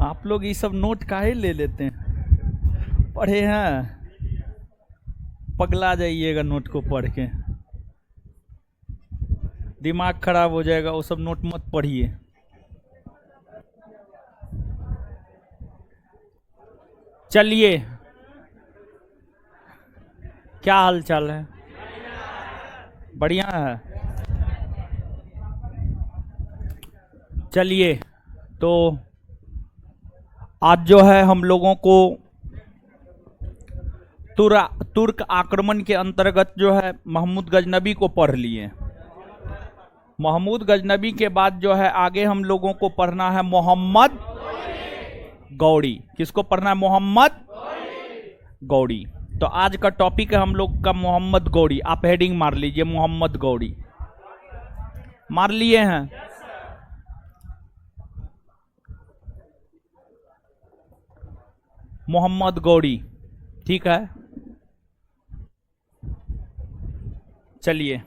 आप लोग ये सब नोट काहे ले लेते हैं? पढ़े हैं, पगला जाइएगा नोट को पढ़ के, दिमाग खराब हो जाएगा। वो सब नोट मत पढ़िए। चलिए, क्या हाल चाल है? बढ़िया है। चलिए, तो आज जो है हम लोगों को तुर्क आक्रमण के अंतर्गत जो है महमूद गजनबी को पढ़ लिए। महमूद गजनबी के बाद जो है आगे हम लोगों को पढ़ना है मोहम्मद गौरी। किसको पढ़ना है? मोहम्मद गौरी। तो आज का टॉपिक है हम लोग का मोहम्मद गौरी। आप हेडिंग मार लीजिए, मोहम्मद गौरी। मार लिए हैं? मोहम्मद गौरी, ठीक है। चलिए,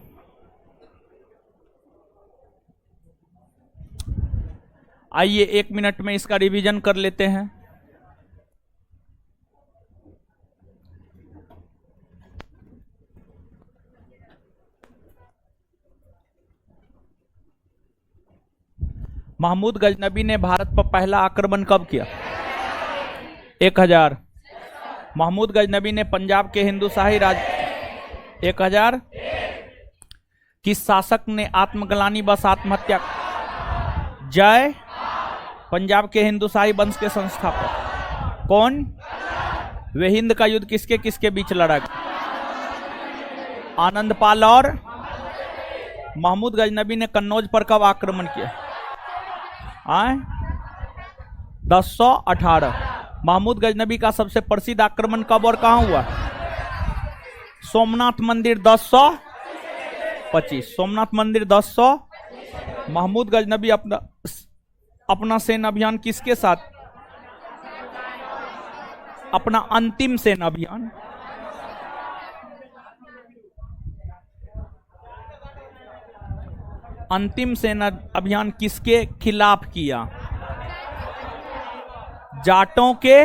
आइए 1 मिनट में इसका रिवीजन कर लेते हैं। महमूद गजनबी ने भारत पर पहला आक्रमण कब किया? 1000। महमूद गजनबी ने पंजाब के हिंदुशाही राज 1000। किस शासक ने आत्मग्लानि बस आत्महत्या? जय। पंजाब के हिंदुशाही वंश के संस्थापक कौन? वे हिंद का युद्ध किसके किसके बीच लड़ा गया? आनंदपाल और। महमूद गजनबी ने कन्नौज पर कब आक्रमण किया? 1018। महमूद गजनबी का सबसे प्रसिद्ध आक्रमण कब और कहां हुआ? सोमनाथ मंदिर 1025। सोमनाथ मंदिर 1000। महमूद गजनबी अपना सैन्य अभियान किसके साथ? अपना अंतिम सैन्य अभियान किसके खिलाफ किया? जाटों के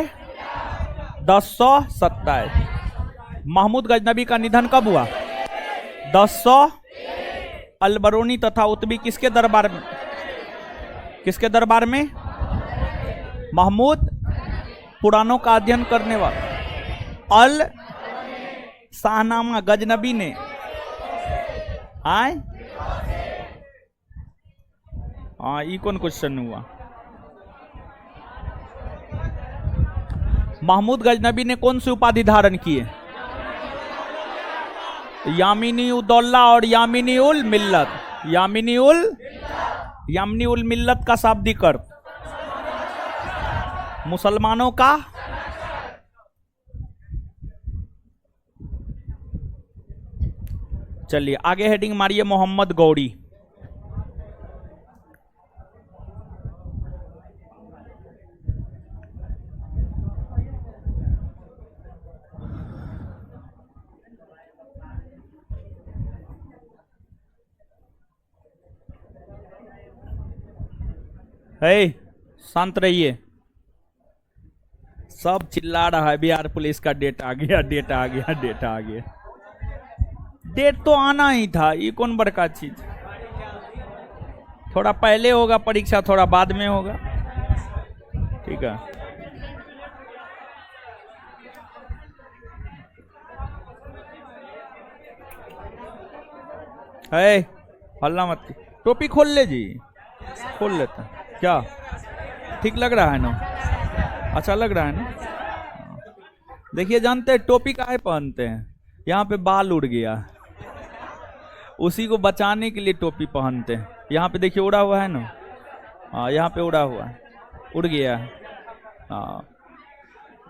1027। महमूद गजनबी का निधन कब हुआ? 1000। अलबरूनी तथा उत्बी किसके दरबार में? किसके दरबार में? महमूद पुराणों का अध्ययन करने वाला अल शाहनामा गजनबी ने ये कौन क्वेश्चन हुआ? महमूद गजनबी ने कौन सी उपाधि धारण की है? यामिनी उद्दौला और यामिनी उल मिल्लत। यामिनी उल मिल्लत का शाब्दिक अर्थ मुसलमानों का। चलिए आगे हेडिंग मारिए, मोहम्मद गौरी। शांत रहिए। सब चिल्ला रहा है बिहार पुलिस का डेट आ गया, डेट आ गया, डेट आ गया। डेट तो आना ही था, ये कौन बड़का चीज। थोड़ा पहले होगा परीक्षा, थोड़ा बाद में होगा, ठीक है। हल्ला मत। टोपी खोल ले जी, खोल लेते हैं। क्या ठीक लग रहा है ना? अच्छा लग रहा है ना? देखिए, जानते हैं टोपी काहे पहनते हैं? यहाँ पे बाल उड़ गया, उसी को बचाने के लिए टोपी पहनते हैं। यहाँ पे देखिए उड़ा हुआ है ना, हाँ यहाँ पे उड़ा हुआ है, उड़ गया है। हाँ,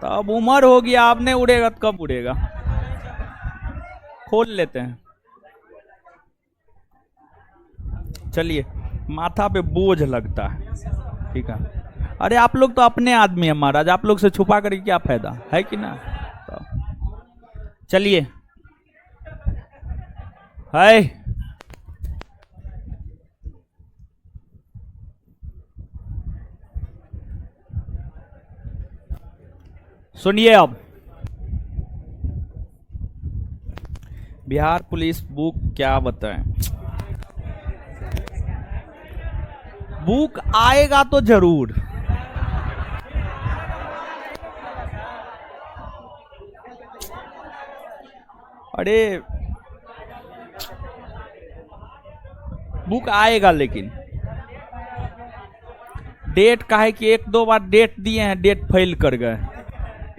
तो अब उम्र हो गया, अब नहीं उड़ेगा तो कब उड़ेगा? खोल लेते हैं। चलिए, माथा पे बोझ लगता है, ठीक है। अरे आप लोग तो अपने आदमी हैं महाराज, आप लोग से छुपा कर क्या फायदा है कि ना? तो चलिए, हाय सुनिए अब, बिहार पुलिस बुक क्या बताएं। बुक आएगा तो जरूर। अरे बुक आएगा, लेकिन डेट का है कि एक दो बार डेट दिए हैं, डेट फेल कर गए,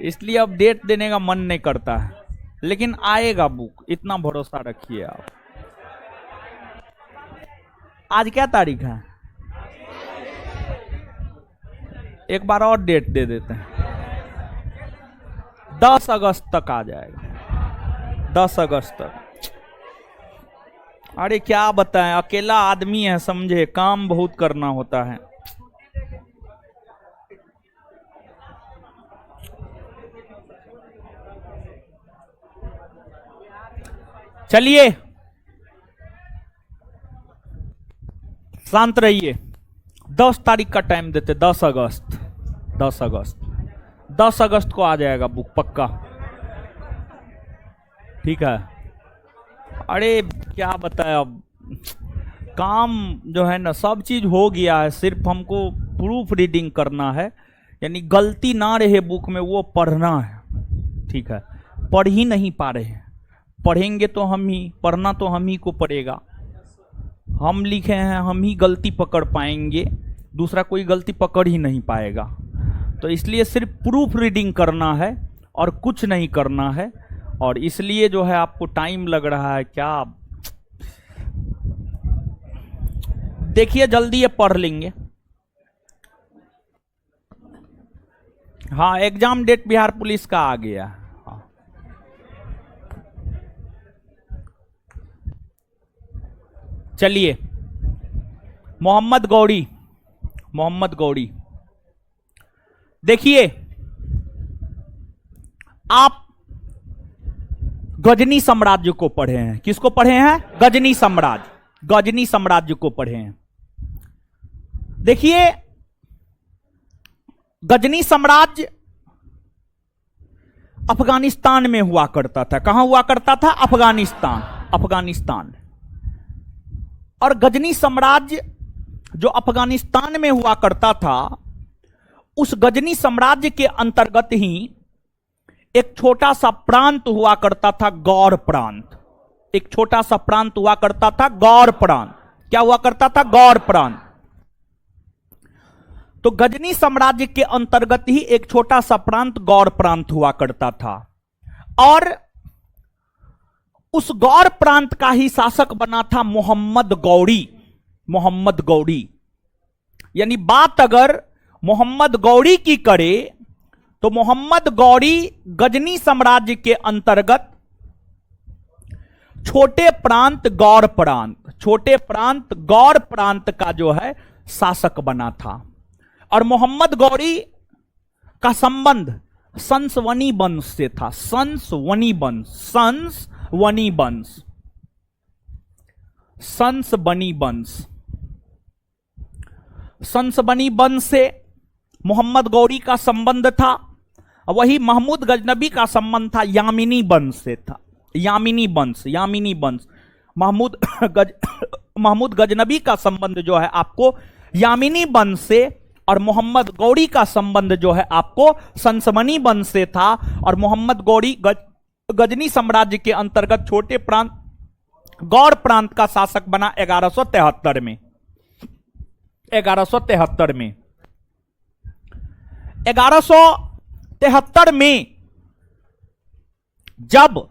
इसलिए अब डेट देने का मन नहीं करता है, लेकिन आएगा बुक, इतना भरोसा रखिए आप। आज क्या तारीख है? एक बार और डेट दे देते हैं, 10 अगस्त तक आ जाएगा, 10 अगस्त तक। अरे क्या बताएं, अकेला आदमी है, समझे, काम बहुत करना होता है। चलिए शांत रहिए, 10 तारीख का टाइम देते, 10 अगस्त, 10 अगस्त, 10 अगस्त को आ जाएगा बुक पक्का, ठीक है। अरे क्या बताएं, अब काम जो है ना, सब चीज हो गया है, सिर्फ हमको प्रूफ रीडिंग करना है, यानी गलती ना रहे बुक में, वो पढ़ना है, ठीक है। पढ़ ही नहीं पा रहे हैं, पढ़ेंगे तो हम ही, पढ़ना तो हम ही को पड़ेगा, हम लिखे हैं, हम ही गलती पकड़ पाएंगे, दूसरा कोई गलती पकड़ ही नहीं पाएगा। तो इसलिए सिर्फ प्रूफ रीडिंग करना है और कुछ नहीं करना है, और इसलिए जो है आपको टाइम लग रहा है। क्या देखिए, जल्दी ये पढ़ लेंगे। हाँ, एग्जाम डेट बिहार पुलिस का आ गया। हाँ। चलिए, मोहम्मद गौरी, मोहम्मद गौरी, देखिए आप गजनी साम्राज्य को पढ़े हैं। किसको पढ़े हैं? गजनी साम्राज्य, गजनी साम्राज्य को पढ़े हैं। देखिए, गजनी साम्राज्य अफगानिस्तान में हुआ करता था। कहां हुआ करता था? अफगानिस्तान, अफगानिस्तान। और गजनी साम्राज्य जो अफगानिस्तान में हुआ करता था, उस गजनी साम्राज्य के अंतर्गत ही एक छोटा सा प्रांत हुआ करता था, गौर प्रांत। एक छोटा सा प्रांत हुआ करता था, गौर प्रांत। क्या हुआ करता था? गौर प्रांत। तो गजनी साम्राज्य के अंतर्गत ही एक छोटा सा प्रांत गौर प्रांत हुआ करता था, और उस गौर प्रांत का ही शासक बना था मोहम्मद गौरी। मोहम्मद गौरी, यानी बात अगर मोहम्मद गौरी की करे तो मोहम्मद गौरी गजनी साम्राज्य के अंतर्गत छोटे प्रांत गौर प्रांत, छोटे प्रांत गौर प्रांत का जो है शासक बना था। और मोहम्मद गौरी का संबंध संसवनी वंश से था। संसवनी वंश, संसवनी वंश, संसवनी वंश, संसवनी वंश से मोहम्मद गौरी का संबंध था। वही महमूद गजनबी का संबंध था, यामिनी वंश से था। यामिनी वंश, यामिनी वंश, महमूद गजनबी का संबंध जो है आपको यामिनी वंश से, और मोहम्मद गौरी का संबंध जो है आपको संसमनी वंश से था। और मोहम्मद गौरी गजनी साम्राज्य के अंतर्गत छोटे प्रांत गौर प्रांत का शासक बना 1173 में। 1173 में 1173 में जब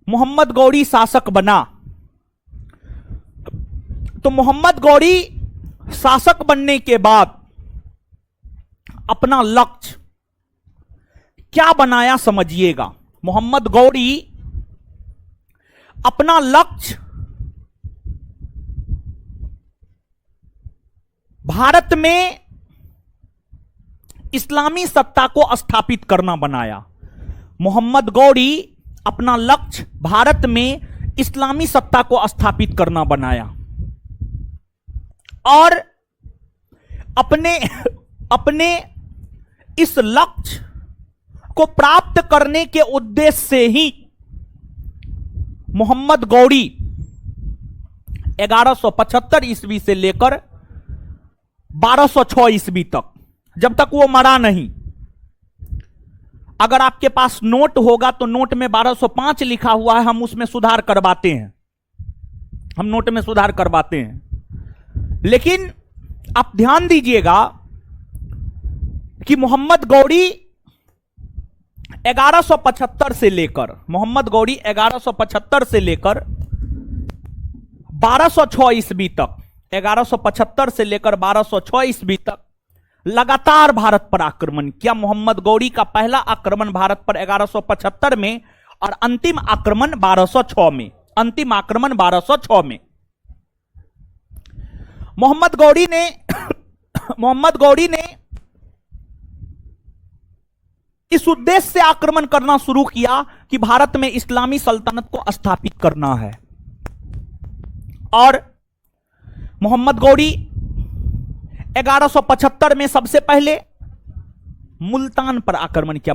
मोहम्मद गौरी शासक बना, तो मोहम्मद गौरी शासक बनने के बाद अपना लक्ष्य क्या बनाया समझिएगा। मोहम्मद गौरी अपना लक्ष्य भारत में इस्लामी सत्ता को स्थापित करना बनाया। मोहम्मद गौरी अपना लक्ष्य भारत में इस्लामी सत्ता को स्थापित करना बनाया, और अपने इस लक्ष्य को प्राप्त करने के उद्देश्य से ही मोहम्मद गौरी 1175 ईस्वी से लेकर 1206 ईस्वी तक, जब तक वो मरा नहीं, अगर आपके पास नोट होगा तो नोट में 1205 लिखा हुआ है, हम उसमें सुधार करवाते हैं, हम नोट में सुधार करवाते हैं। लेकिन आप ध्यान दीजिएगा कि मोहम्मद गौरी 1175 से लेकर, मोहम्मद गौरी 1175 से लेकर 1206 ईस्वी तक, 1175 से लेकर 1206 ईस्वी तक लगातार भारत पर आक्रमण किया। मोहम्मद गौरी का पहला आक्रमण भारत पर 1175 में और अंतिम आक्रमण 1206 में, अंतिम आक्रमण 1206 में। मोहम्मद गौरी ने इस उद्देश्य से आक्रमण करना शुरू किया कि भारत में इस्लामी सल्तनत को स्थापित करना है। और मोहम्मद गौरी 1175 में सबसे पहले मुल्तान पर आक्रमण किया।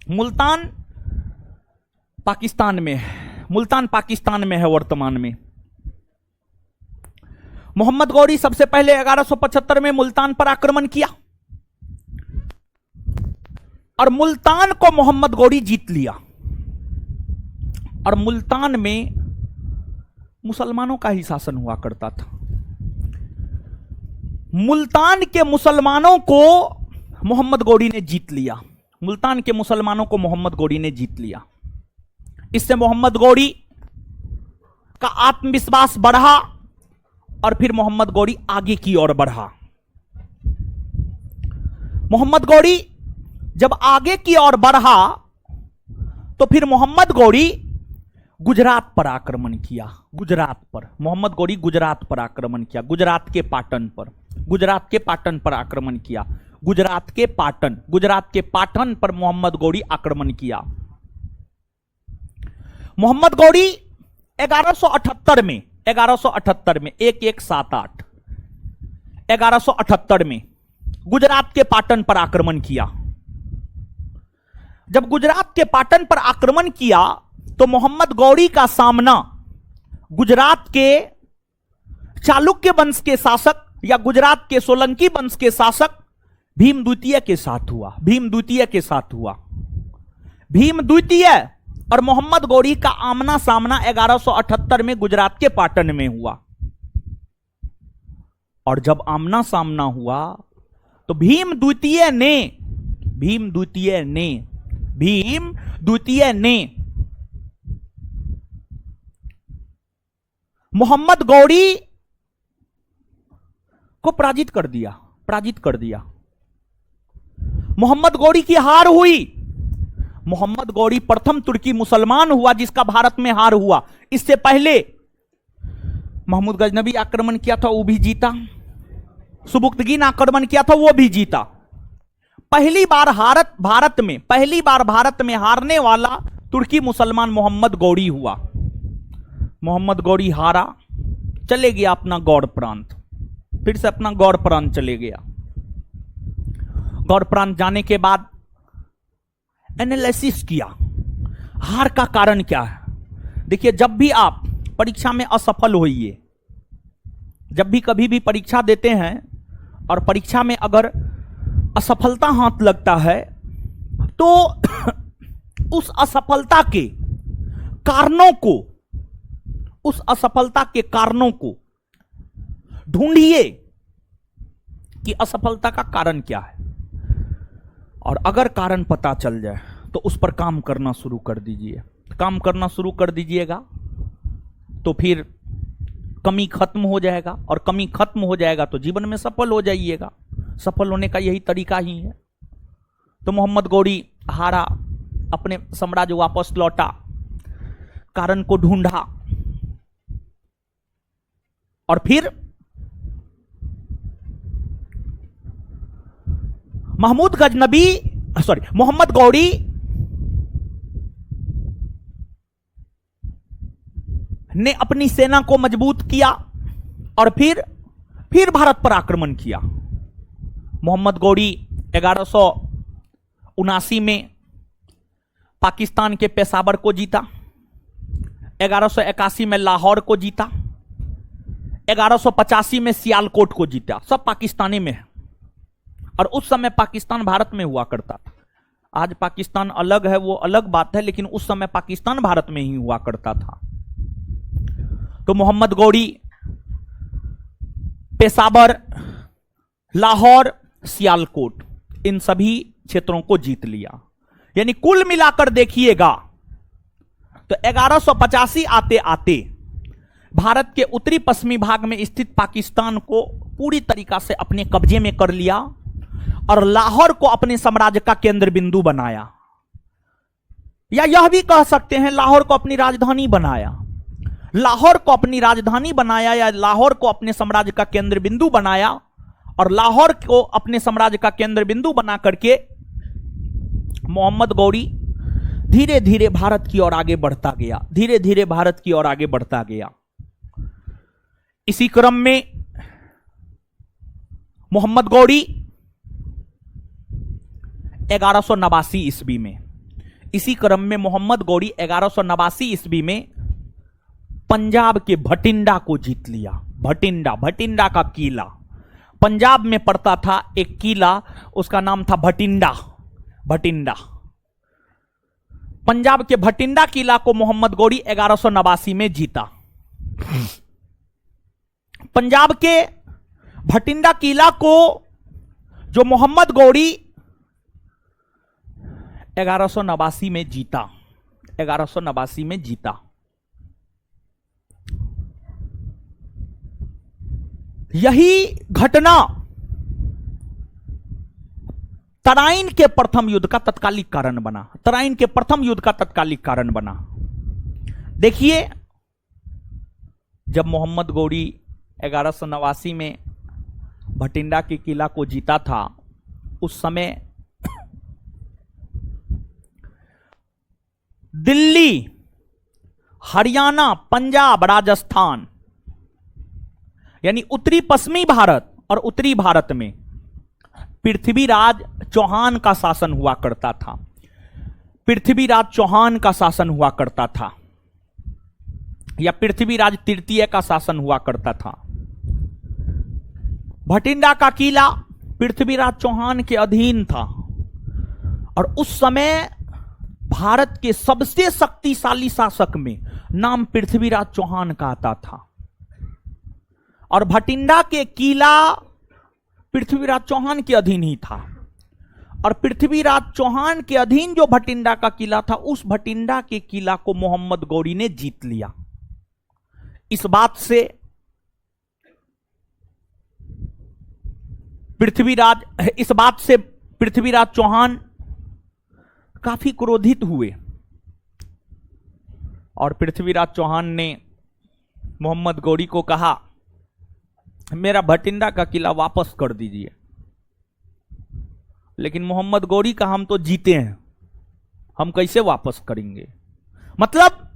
मुल्तान पाकिस्तान में है, मुल्तान पाकिस्तान में है वर्तमान में। मोहम्मद गौरी सबसे पहले 1175 में मुल्तान पर आक्रमण किया और मुल्तान को मोहम्मद गौरी जीत लिया। और मुल्तान में मुसलमानों का ही शासन हुआ करता था। मुल्तान के मुसलमानों को मोहम्मद गौरी ने जीत लिया, मुल्तान के मुसलमानों को मोहम्मद गौरी ने जीत लिया। इससे मोहम्मद गौरी का आत्मविश्वास बढ़ा और फिर मोहम्मद गौरी आगे की ओर बढ़ा। मोहम्मद गौरी जब आगे की ओर बढ़ा तो फिर मोहम्मद गौरी गुजरात पर आक्रमण किया। गुजरात पर मोहम्मद गौरी गुजरात पर आक्रमण किया, गुजरात के पाटन पर, गुजरात के पाटन पर आक्रमण किया। गुजरात के पाटन पर मोहम्मद गौरी आक्रमण किया। मोहम्मद गौरी 1178 में 1178 में गुजरात के पाटन पर आक्रमण किया। जब गुजरात के पाटन पर आक्रमण किया तो मोहम्मद गौरी का सामना गुजरात के चालुक्य वंश के शासक या गुजरात के सोलंकी वंश के शासक भीम द्वितीय के साथ हुआ। भीम द्वितीय और मोहम्मद गौरी का आमना सामना 1178 में गुजरात के पाटन में हुआ। और जब आमना सामना हुआ तो भीम द्वितीय ने मोहम्मद गौरी को पराजित कर दिया। मोहम्मद गौरी की हार हुई। मोहम्मद गौरी प्रथम तुर्की मुसलमान हुआ जिसका भारत में हार हुआ। इससे पहले महमूद गजनबी आक्रमण किया था, वो भी जीता। सुबुक्तगीन आक्रमण किया था, वो भी जीता। पहली बार भारत में हारने वाला तुर्की मुसलमान मोहम्मद गौरी हुआ। मोहम्मद गौरी हारा, चले गया अपना गौड़ प्रांत, फिर से अपना गौड़ प्रांत चले गया। गौड़ प्रांत जाने के बाद एनालिसिस किया, हार का कारण क्या है। देखिए, जब भी आप परीक्षा में असफल होइए, जब भी कभी भी परीक्षा देते हैं और परीक्षा में अगर असफलता हाथ लगता है तो उस असफलता के कारणों को ढूंढिए कि असफलता का कारण क्या है। और अगर कारण पता चल जाए तो उस पर काम करना शुरू कर दीजिए। काम करना शुरू कर दीजिएगा तो फिर कमी खत्म हो जाएगा, और कमी खत्म हो जाएगा तो जीवन में सफल हो जाइएगा। सफल होने का यही तरीका ही है। तो मोहम्मद गौरी हारा, अपने साम्राज्य वापस लौटा, कारण को ढूंढा और फिर मोहम्मद गौरी ने अपनी सेना को मजबूत किया और फिर भारत पर आक्रमण किया। मोहम्मद गौरी 1979 में पाकिस्तान के पेशावर को जीता, 1181 में लाहौर को जीता, 1185 में सियालकोट को जीता। सब पाकिस्तानी में है। और उस समय पाकिस्तान भारत में हुआ करता था। आज पाकिस्तान अलग है, वो अलग बात है, लेकिन उस समय पाकिस्तान भारत में ही हुआ करता था। तो मोहम्मद गौरी पेशावर, लाहौर, सियालकोट, इन सभी क्षेत्रों को जीत लिया। यानी कुल मिलाकर देखिएगा तो 1185 आते आते भारत के उत्तरी पश्चिमी भाग में स्थित पाकिस्तान को पूरी तरीका से अपने कब्जे में कर लिया और लाहौर को अपने साम्राज्य का केंद्र बिंदु बनाया, या यह भी कह सकते हैं लाहौर को अपनी राजधानी बनाया। लाहौर को अपनी राजधानी बनाया या लाहौर को अपने साम्राज्य का केंद्र बिंदु बनाया, और लाहौर को अपने साम्राज्य का केंद्र बिंदु बना करके मोहम्मद गौरी धीरे धीरे भारत की ओर आगे बढ़ता गया, धीरे धीरे भारत की ओर आगे बढ़ता गया। इसी क्रम में मोहम्मद गौरी 1189 ईस्वी में, इसी क्रम में मोहम्मद गौरी 1189 ईस्वी में पंजाब के भटिंडा को जीत लिया। भटिंडा का किला, पंजाब में पड़ता था एक किला, उसका नाम था भटिंडा। पंजाब के भटिंडा किला को मोहम्मद गौरी 1189 में जीता। पंजाब के भटिंडा किला को जो मोहम्मद गौरी 1189 में जीता, 1189 में जीता, यही घटना तराइन के प्रथम युद्ध का तत्कालिक कारण बना। तराइन के प्रथम युद्ध का तत्कालिक कारण बना। देखिए, जब मोहम्मद गौरी 1189 में भटिंडा के किला को जीता था, उस समय दिल्ली, हरियाणा, पंजाब, राजस्थान, यानी उत्तरी पश्चिमी भारत और उत्तरी भारत में पृथ्वीराज चौहान का शासन हुआ करता था। पृथ्वीराज चौहान का शासन हुआ करता था, या पृथ्वीराज तृतीय का शासन हुआ करता था। भटिंडा का किला पृथ्वीराज चौहान के अधीन था, और उस समय भारत के सबसे शक्तिशाली शासक में नाम पृथ्वीराज चौहान का आता था। और भटिंडा के किला पृथ्वीराज चौहान के अधीन ही था, और पृथ्वीराज चौहान के अधीन जो भटिंडा का किला था, उस भटिंडा के किला को मोहम्मद गौरी ने जीत लिया। इस बात से पृथ्वीराज चौहान काफी क्रोधित हुए, और पृथ्वीराज चौहान ने मोहम्मद गौरी को कहा, मेरा भटिंडा का किला वापस कर दीजिए। लेकिन मोहम्मद गौरी का, हम तो जीते हैं, हम कैसे वापस करेंगे। मतलब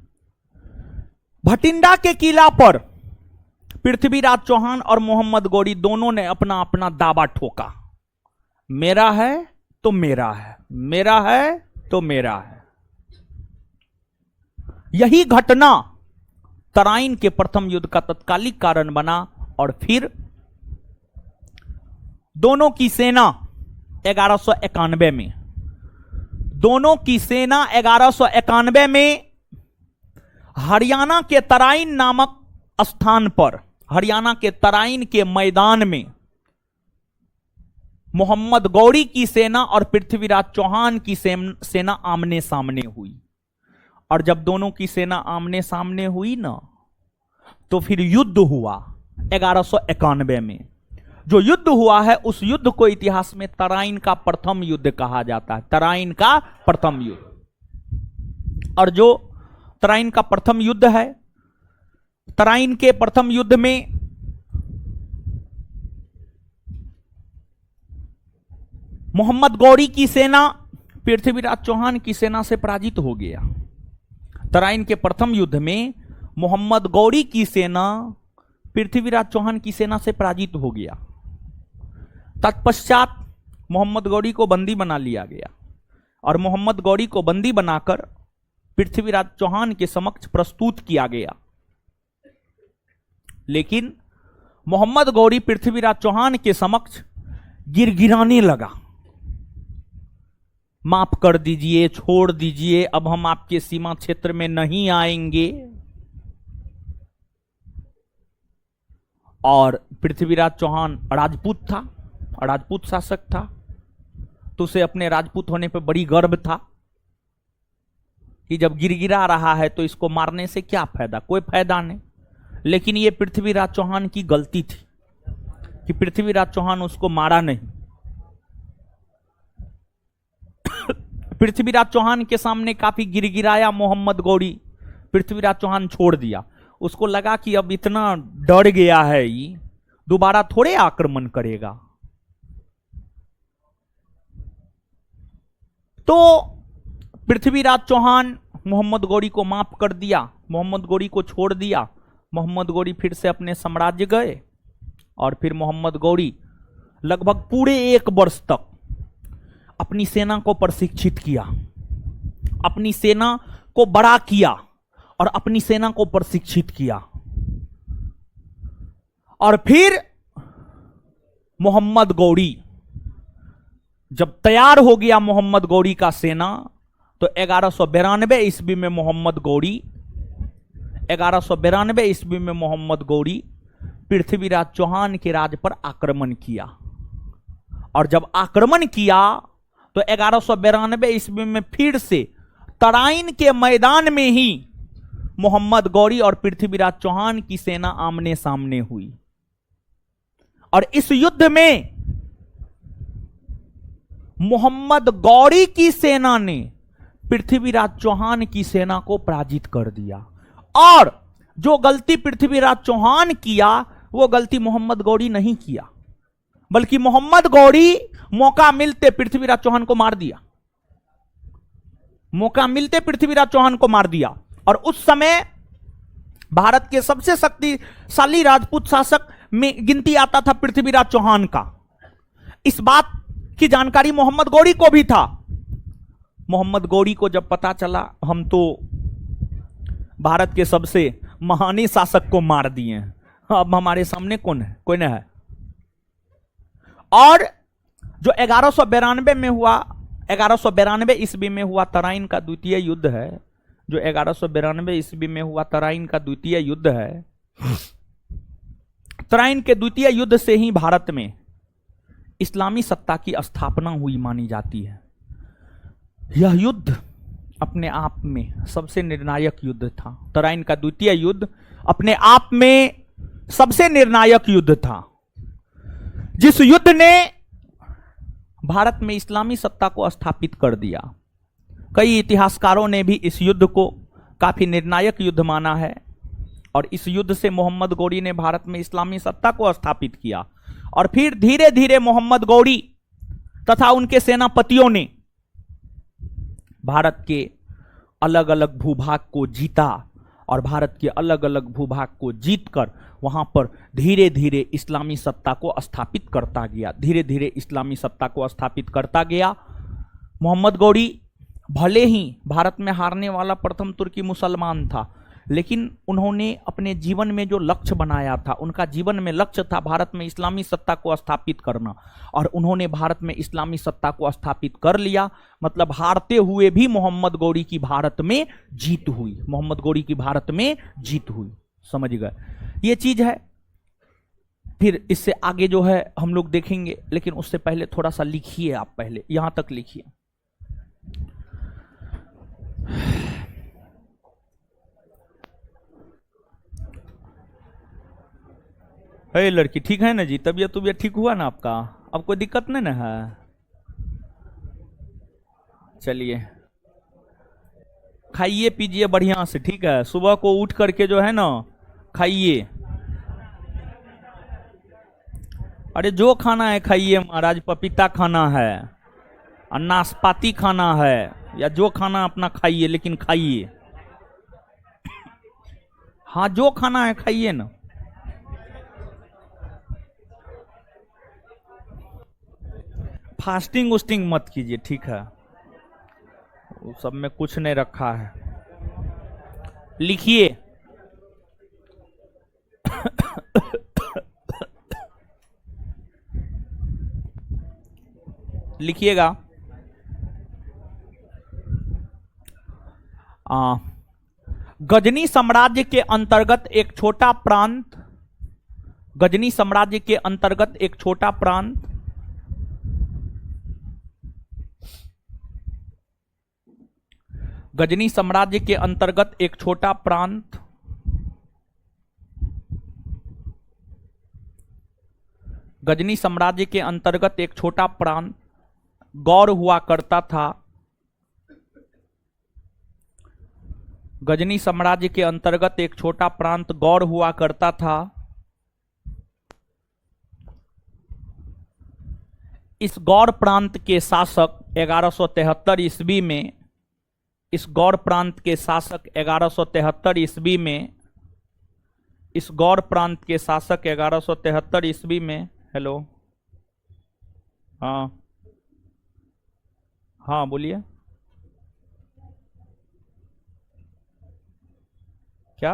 भटिंडा के किला पर पृथ्वीराज चौहान और मोहम्मद गौरी दोनों ने अपना अपना दावा ठोका, मेरा है तो मेरा है, मेरा है तो मेरा है। यही घटना तराइन के प्रथम युद्ध का तत्कालिक कारण बना, और फिर दोनों की सेना 1191 में, दोनों की सेना 1191 में हरियाणा के तराइन नामक स्थान पर, हरियाणा के तराइन के मैदान में मोहम्मद गौरी की सेना और पृथ्वीराज चौहान की सेना आमने सामने हुई। और जब दोनों की सेना आमने सामने हुई ना, तो फिर युद्ध हुआ 1191 में। जो युद्ध हुआ है, उस युद्ध को इतिहास में तराइन का प्रथम युद्ध कहा जाता है। तराइन का प्रथम युद्ध। और जो तराइन का प्रथम युद्ध है, तराइन के प्रथम युद्ध में मोहम्मद गौरी की सेना पृथ्वीराज चौहान की सेना से पराजित हो गया। तराइन के प्रथम युद्ध में मोहम्मद गौरी की सेना पृथ्वीराज चौहान की सेना से पराजित हो गया। तत्पश्चात मोहम्मद गौरी को बंदी बना लिया गया। और मोहम्मद गौरी को बंदी बनाकर पृथ्वीराज चौहान के समक्ष प्रस्तुत किया गया। लेकिन मोहम्मद गौरी पृथ्वीराज चौहान के समक्ष गिड़गिड़ाने लगा, माफ कर दीजिए, छोड़ दीजिए, अब हम आपके सीमा क्षेत्र में नहीं आएंगे। और पृथ्वीराज चौहान राजपूत था, राजपूत शासक था, तो उसे अपने राजपूत होने पर बड़ी गर्व था कि जब गिरगिरा रहा है तो इसको मारने से क्या फायदा, कोई फायदा नहीं। लेकिन यह पृथ्वीराज चौहान की गलती थी कि पृथ्वीराज चौहान उसको मारा नहीं। पृथ्वीराज चौहान के सामने काफी गिरगिराया मोहम्मद गौरी, पृथ्वीराज चौहान छोड़ दिया। उसको लगा कि अब इतना डर गया है, ये दोबारा थोड़े आक्रमण करेगा। तो पृथ्वीराज चौहान मोहम्मद गौरी को माफ कर दिया, मोहम्मद गौरी को छोड़ दिया। मोहम्मद गौरी फिर से अपने साम्राज्य गए और फिर मोहम्मद गौरी लगभग पूरे 1 वर्ष तक अपनी सेना को प्रशिक्षित किया, अपनी सेना को बड़ा किया और अपनी सेना को प्रशिक्षित किया। और फिर मोहम्मद गौरी जब तैयार हो गया, मोहम्मद गौरी का सेना, तो 1192 ईस्वी में मोहम्मद गौरी 1192 ईस्वी में मोहम्मद गौरी पृथ्वीराज चौहान के राज पर आक्रमण किया। और जब आक्रमण किया तो 1192 ईस्वी में फिर से तराइन के मैदान में ही मोहम्मद गौरी और पृथ्वीराज चौहान की सेना आमने सामने हुई। और इस युद्ध में मोहम्मद गौरी की सेना ने पृथ्वीराज चौहान की सेना को पराजित कर दिया। और जो गलती पृथ्वीराज चौहान किया वो गलती मोहम्मद गौरी नहीं किया, बल्कि मोहम्मद गौरी मौका मिलते पृथ्वीराज चौहान को मार दिया, मौका मिलते पृथ्वीराज चौहान को मार दिया। और उस समय भारत के सबसे शक्तिशाली राजपूत शासक में गिनती आता था पृथ्वीराज चौहान का। इस बात की जानकारी मोहम्मद गौरी को भी था। मोहम्मद गौरी को जब पता चला हम तो भारत के सबसे महानी शासक को मार दिए हैं, अब हमारे सामने कौन है, कोई नहीं है। और जो 1192 में हुआ, 1192 ईस्वी में हुआ तराइन का द्वितीय युद्ध है, जो 1192 ईस्वी में हुआ तराइन का द्वितीय युद्ध है, तराइन के द्वितीय युद्ध से ही भारत में इस्लामी सत्ता की स्थापना हुई मानी जाती है। यह युद्ध अपने आप में सबसे निर्णायक युद्ध था। तराइन का द्वितीय युद्ध अपने आप में सबसे निर्णायक युद्ध था, जिस युद्ध ने भारत में इस्लामी सत्ता को स्थापित कर दिया। कई इतिहासकारों ने भी इस युद्ध को काफी निर्णायक युद्ध माना है। और इस युद्ध से मोहम्मद गौरी ने भारत में इस्लामी सत्ता को स्थापित किया। और फिर धीरे धीरे मोहम्मद गौरी तथा उनके सेनापतियों ने भारत के अलग अलग भूभाग को जीता और भारत के अलग अलग भूभाग को जीतकर वहां पर धीरे धीरे इस्लामी सत्ता को स्थापित करता गया, धीरे धीरे इस्लामी सत्ता को स्थापित करता गया। मोहम्मद गौरी भले ही भारत में हारने वाला प्रथम तुर्की मुसलमान था, लेकिन उन्होंने अपने जीवन में जो लक्ष्य बनाया था, उनका जीवन में लक्ष्य था भारत में इस्लामी सत्ता को स्थापित करना। और उन्होंने भारत में इस्लामी सत्ता को स्थापित कर लिया। मतलब हारते हुए भी मोहम्मद गौरी की भारत में जीत हुई, मोहम्मद गौरी की भारत में जीत हुई। समझ गए, ये चीज है। फिर इससे आगे जो है हम लोग देखेंगे, लेकिन उससे पहले थोड़ा सा लिखिए, आप पहले यहां तक लिखिए। अरे लड़की ठीक है ना जी, तबीयत ठीक हुआ ना आपका, अब कोई दिक्कत नहीं ना है? चलिए खाइए पीजिए बढ़िया से, ठीक है। सुबह को उठ करके जो है ना खाइए, अरे जो खाना है खाइए महाराज। पपीता खाना है और नाशपाती खाना है, या जो खाना अपना खाइए, लेकिन खाइए। हाँ जो खाना है खाइए ना। फास्टिंग उस्टिंग मत कीजिए, ठीक है। वो सब में कुछ नहीं रखा है। लिखिए लिखिएगा। गजनी साम्राज्य के अंतर्गत एक छोटा प्रांत, गजनी साम्राज्य के अंतर्गत एक छोटा प्रांत गजनी साम्राज्य के अंतर्गत एक छोटा प्रांत गजनी साम्राज्य के अंतर्गत एक छोटा प्रांत गौर हुआ करता था। गजनी साम्राज्य के अंतर्गत एक छोटा प्रांत गौर हुआ करता था। इस गौर प्रांत के शासक 1173 ईस्वी में इस गौर प्रांत के शासक 1173 ईस्वी में इस गौर प्रांत के शासक 1173 ईस्वी में हेलो, हाँ हाँ बोलिए। क्या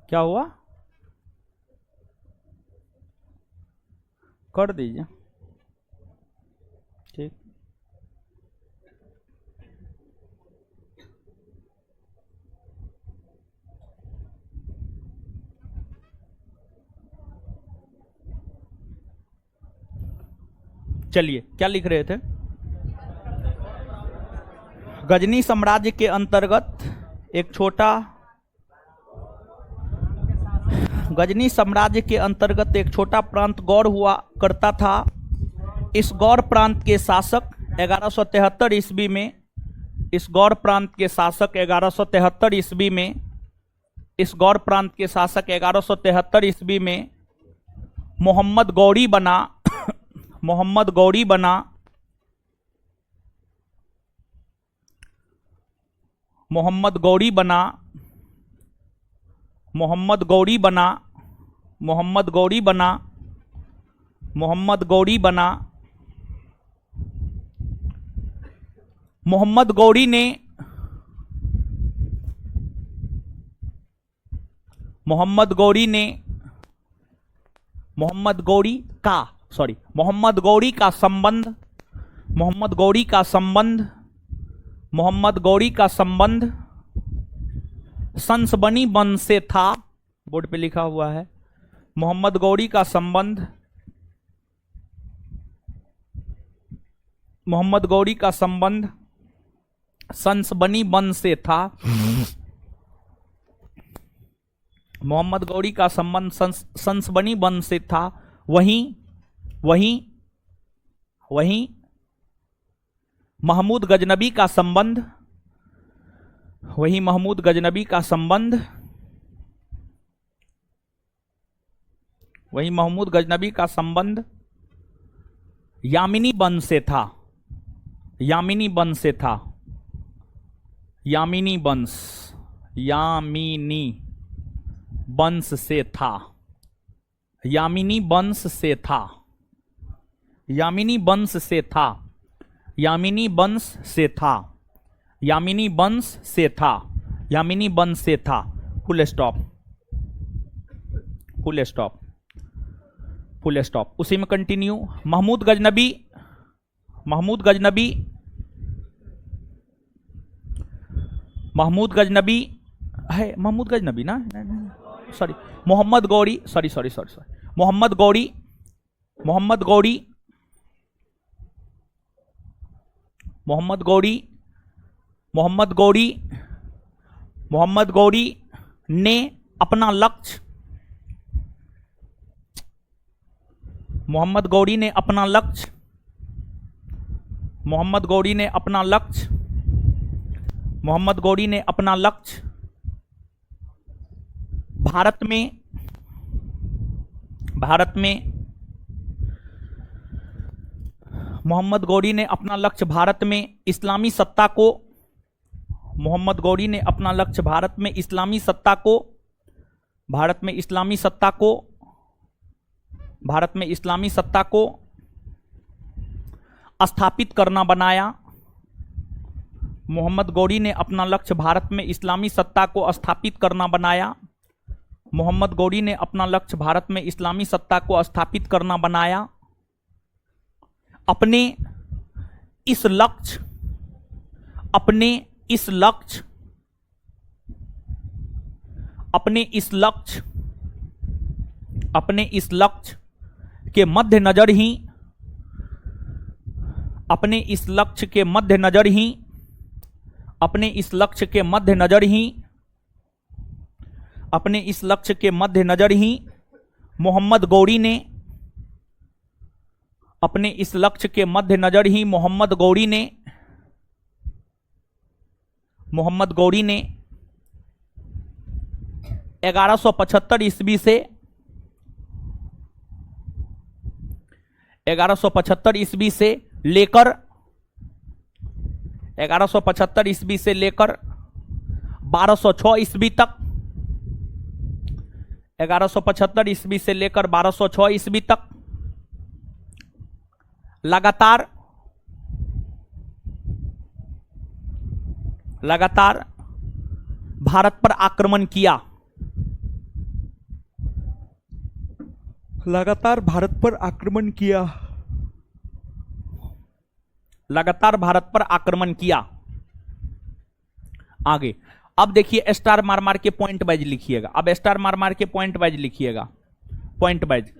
क्या हुआ? कर दीजिए, ठीक। चलिए, क्या लिख रहे थे? गजनी साम्राज्य के अंतर्गत एक छोटा गजनी साम्राज्य के अंतर्गत एक छोटा प्रांत गौर हुआ करता था। इस गौर प्रांत के शासक 1173 ईस्वी में इस गौर प्रांत के शासक 1173 ईस्वी में इस गौर प्रांत के शासक 1173 ईस्वी में मोहम्मद गौरी बना मोहम्मद गौरी बना मोहम्मद गौरी बना मोहम्मद गौरी बना मोहम्मद गौरी बना मोहम्मद गौरी बना मोहम्मद गौरी ने मोहम्मद गौरी ने मोहम्मद गौरी का सॉरी मोहम्मद गौरी का संबंध मोहम्मद गौरी का संबंध मोहम्मद गौरी का संबंध संसबनी वंश से था। बोर्ड पे लिखा हुआ है मोहम्मद गौरी का संबंध मोहम्मद गौरी का संबंध संसबनी वंश से था। मोहम्मद गौरी का संबंध संसबनी वंश से था। वहीं वहीं वहीं महमूद गजनबी का संबंध वहीं महमूद गजनबी का संबंध वहीं महमूद गजनबी का संबंध यामिनी वंश से था। यामिनी वंश से था। यामिनी वंश यामिनी वंश से था। यामिनी वंश से था। यामिनी वंश से था। यामिनी वंश से था। यामिनी वंश से था। यामिनी वंश से था। Full stop full stop full stop. उसी में कंटिन्यू। महमूद गजनबी महमूद गजनबी महमूद गजनबी है महमूद गजनबी ना sorry Mohammad Ghori sorry sorry sorry sorry Mohammad Ghori Mohammad Ghori Mohammad Ghori Mohammad Ghori Mohammad Ghori ने अपना लक्ष्य मोहम्मद गौरी ने अपना लक्ष्य मोहम्मद गौरी ने अपना लक्ष्य मोहम्मद गौरी ने अपना लक्ष्य भारत में मोहम्मद गौरी ने अपना लक्ष्य भारत में इस्लामी सत्ता को मोहम्मद गौरी ने अपना लक्ष्य भारत में इस्लामी सत्ता को भारत में इस्लामी सत्ता को भारत में इस्लामी सत्ता को स्थापित करना बनाया। मोहम्मद गौरी ने अपना लक्ष्य भारत में इस्लामी सत्ता को स्थापित करना बनाया। मोहम्मद गौरी ने अपना लक्ष्य भारत में इस्लामी सत्ता को स्थापित करना बनाया। अपने इस लक्ष्य के मद्देनजर ही अपने इस लक्ष्य के मद्देनजर ही मोहम्मद गौरी ने अपने इस लक्ष्य के मद्देनजर ही मोहम्मद गौरी ने 1175 ईस्वी से 1175 ईस्वी से लेकर 1206 ईस्वी तक 1175 ईस्वी से लेकर 1206 ईस्वी तक लगातार भारत पर आक्रमण किया। लगातार भारत पर आक्रमण किया। आगे अब देखिए स्टार मार मार के पॉइंट वाइज लिखिएगा। अब स्टार मार मार के पॉइंट वाइज लिखिएगा। पॉइंट वाइज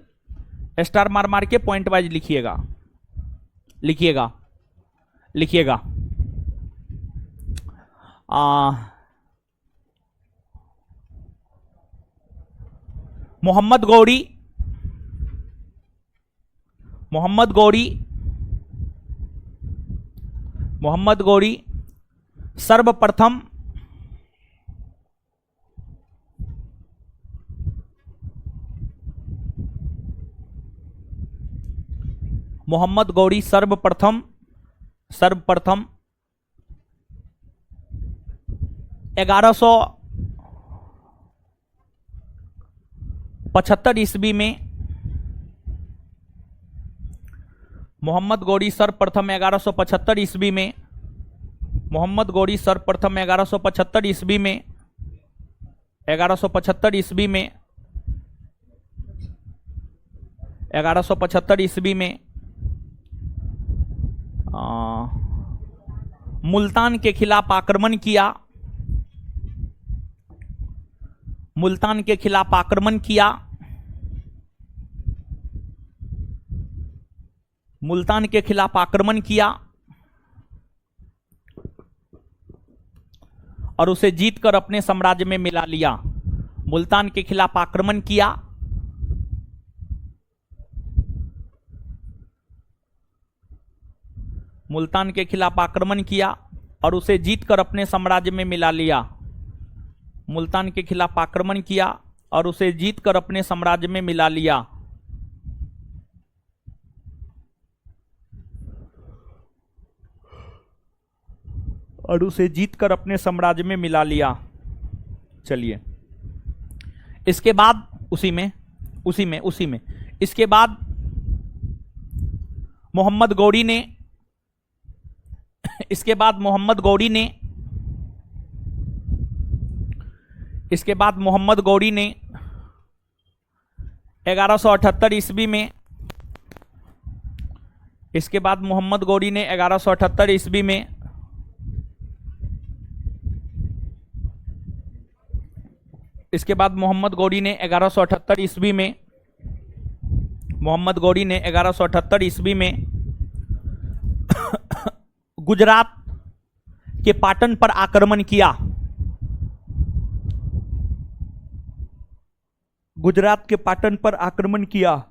स्टार मार मार के पॉइंट वाइज लिखिएगा। मोहम्मद गौरी सर्वप्रथम मोहम्मद गौरी सर्वप्रथम 1175 ईस्वी में मोहम्मद गौरी सर्वप्रथम 1175 ईस्वी में 1175 ईस्वी में 1175 ईस्वी में मुल्तान के खिलाफ आक्रमण किया। मुल्तान के खिलाफ आक्रमण किया और उसे जीतकर अपने साम्राज्य में मिला लिया। मुल्तान के खिलाफ आक्रमण किया और उसे जीतकर अपने साम्राज्य में मिला लिया। मुल्तान के खिलाफ आक्रमण किया और उसे जीतकर अपने साम्राज्य में मिला लिया। चलिए इसके बाद उसी में इसके बाद मोहम्मद गौरी ने 1178 ईस्वी में 1178 ईस्वी में इसके बाद मोहम्मद गौरी ने 1178 ईस्वी में गुजरात के पाटन पर आक्रमण किया। गुजरात के पाटन पर आक्रमण किया।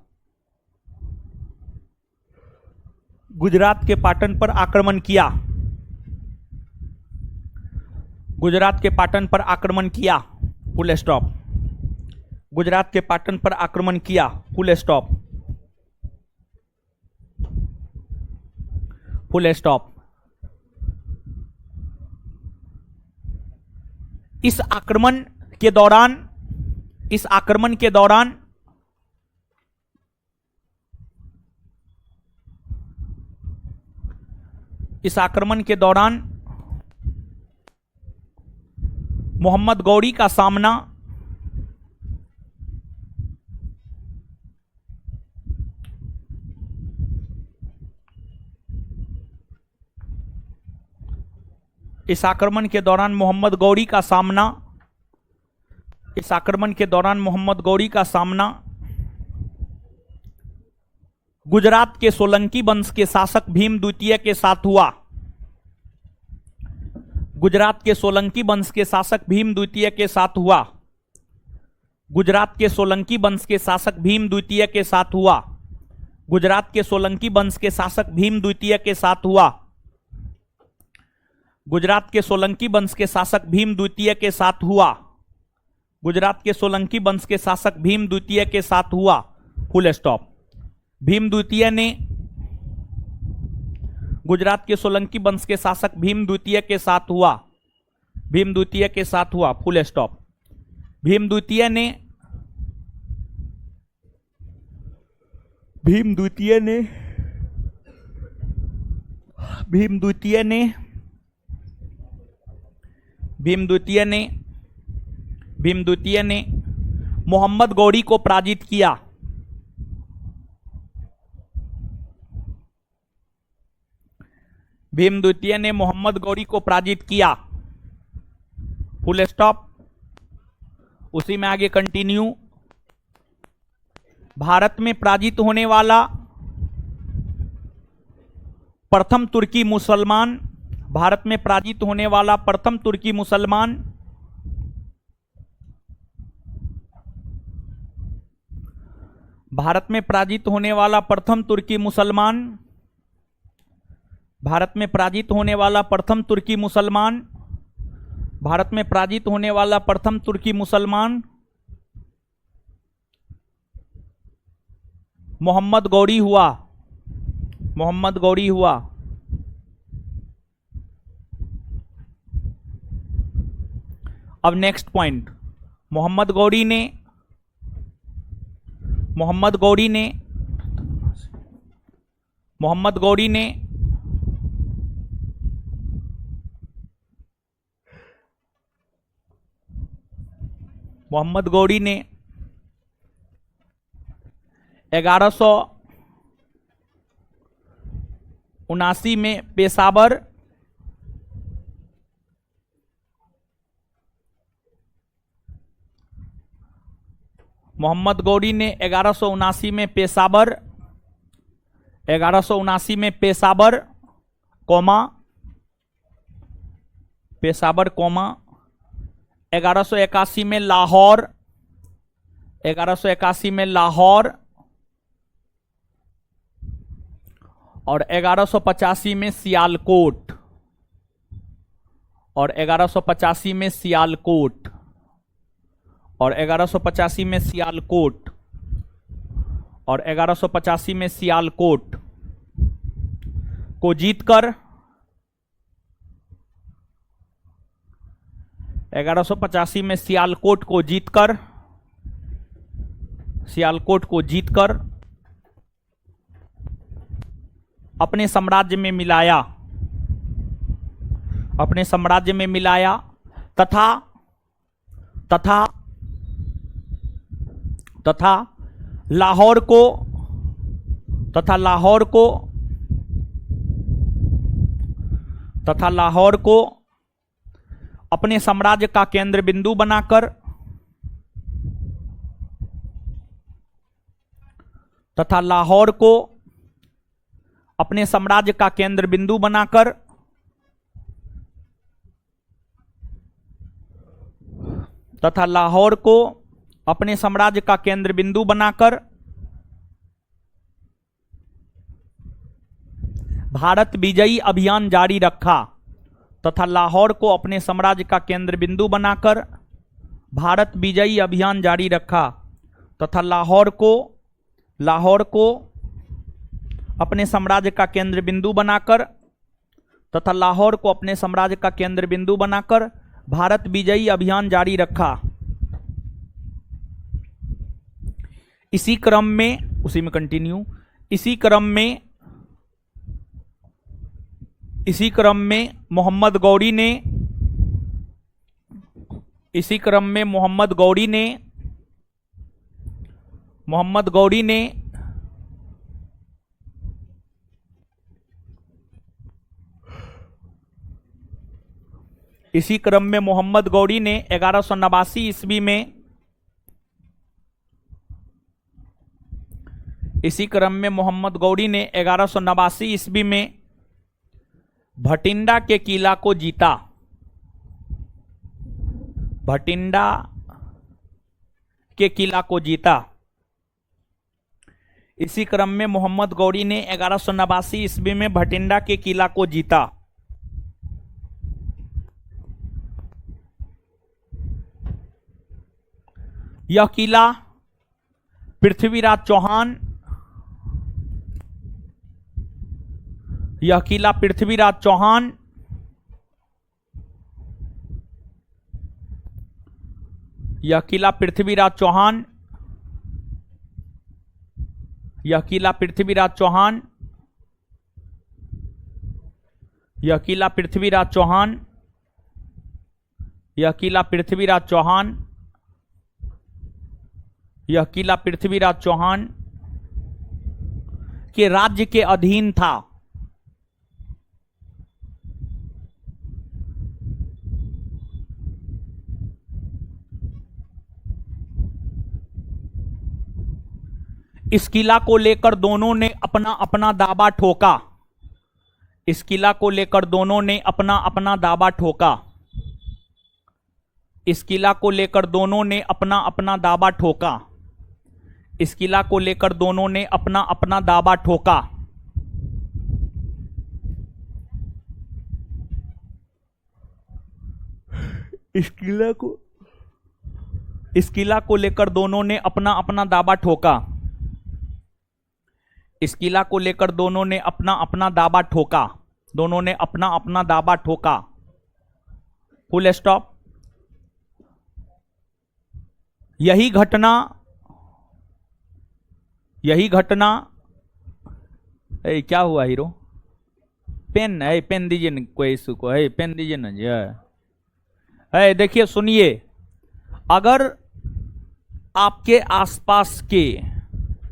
गुजरात के पाटन पर आक्रमण किया। गुजरात के पाटन पर आक्रमण किया। Full stop. गुजरात के पाटन पर आक्रमण किया। Full stop. Full stop. इस आक्रमण के दौरान इस आक्रमण के दौरान मोहम्मद गौरी का सामना इस आक्रमण के दौरान मोहम्मद गौरी का सामना इस आक्रमण के दौरान मोहम्मद गौरी का सामना गुजरात के सोलंकी वंश के शासक भीम द्वितीय के साथ हुआ। गुजरात के सोलंकी वंश के शासक भीम द्वितीय के साथ हुआ। गुजरात के सोलंकी वंश के शासक भीम द्वितीय के साथ हुआ। गुजरात के सोलंकी वंश के शासक भीम द्वितीय के साथ हुआ। गुजरात के सोलंकी वंश के शासक भीम द्वितीय के साथ हुआ। गुजरात के सोलंकी वंश के शासक भीम द्वितीय के साथ हुआ। Full stop. भीम द्वितीय ने गुजरात के सोलंकी वंश के शासक भीम द्वितीय के साथ हुआ। भीम द्वितीय के साथ हुआ। Full stop. भीम द्वितीय ने भीम द्वितीय ने भीम द्वितीय ने भीम द्वितीय ने भीम द्वितीय ने मोहम्मद गौरी को पराजित किया। भीम द्वितीय ने मोहम्मद गौरी को पराजित किया। Full stop. उसी में आगे कंटिन्यू। भारत में पराजित होने वाला प्रथम तुर्की मुसलमान भारत में पराजित होने वाला प्रथम तुर्की मुसलमान भारत में पराजित होने वाला प्रथम तुर्की मुसलमान भारत में पराजित होने वाला प्रथम तुर्की मुसलमान भारत में पराजित होने वाला प्रथम तुर्की मुसलमान मोहम्मद गौरी हुआ। मोहम्मद गौरी हुआ। अब नेक्स्ट पॉइंट। मोहम्मद गौरी ने मोहम्मद गौरी ने मोहम्मद गौरी ने मोहम्मद गौरी ने 1179 में पेशावर मोहम्मद गौरी ने 1179 में पेशावर 1179 में पेशावर कौमा 1181 में लाहौर 1181 में लाहौर और 1185 में सियालकोट और 1185 में सियालकोट और 1185 में सियालकोट और 1185 में सियालकोट को जीतकर 1185 में सियालकोट को जीतकर अपने साम्राज्य में मिलाया तथा लाहौर को अपने साम्राज्य का केंद्र बिंदु बनाकर तथा लाहौर को अपने साम्राज्य का केंद्र बिंदु बनाकर तथा लाहौर को अपने साम्राज्य का केंद्र बिंदु बनाकर भारत विजयी अभियान जारी रखा तथा लाहौर को अपने साम्राज्य का केंद्र बिंदु बनाकर भारत विजयी अभियान जारी रखा तथा लाहौर को अपने साम्राज्य का केंद्र बिंदु बनाकर तथा लाहौर को अपने साम्राज्य का केंद्र बिंदु बनाकर भारत विजयी अभियान जारी रखा। इसी क्रम में उसी में कंटिन्यू इसी क्रम में इसी क्रम में मोहम्मद गौरी ने इसी क्रम में मोहम्मद गौरी ने इसी क्रम में मोहम्मद गौरी ने 1189 ईस्वी में इसी क्रम में मोहम्मद गौरी ने 1189 ईस्वी में भटिंडा के किला को जीता। भटिंडा के किला को जीता। इसी क्रम में मोहम्मद गौरी ने 1189 ईस्वी में भटिंडा के किला को जीता। यह किला पृथ्वीराज चौहान यह किला पृथ्वीराज चौहान यह किला पृथ्वीराज चौहान यह किला पृथ्वीराज चौहान यह किला पृथ्वीराज चौहान यह किला पृथ्वीराज चौहान यह किला पृथ्वीराज चौहान के राज्य के अधीन था। इस किला को लेकर दोनों ने अपना अपना दावा ठोका। इस किला को लेकर दोनों ने अपना अपना दावा ठोका। इस किला को लेकर दोनों ने अपना अपना दावा ठोका। इस किला को लेकर दोनों ने अपना अपना दावा ठोका। इस किला को लेकर दोनों ने अपना अपना दावा ठोका। इस किला को लेकर दोनों ने अपना अपना दावा ठोका। दोनों ने अपना अपना दावा ठोका। Full stop. यही घटना क्या हुआ हीरो? पेन है, पेन दीजिए ना कोई इशू को, है पेन दीजिए ना जी। है देखिए सुनिए, अगर आपके आसपास के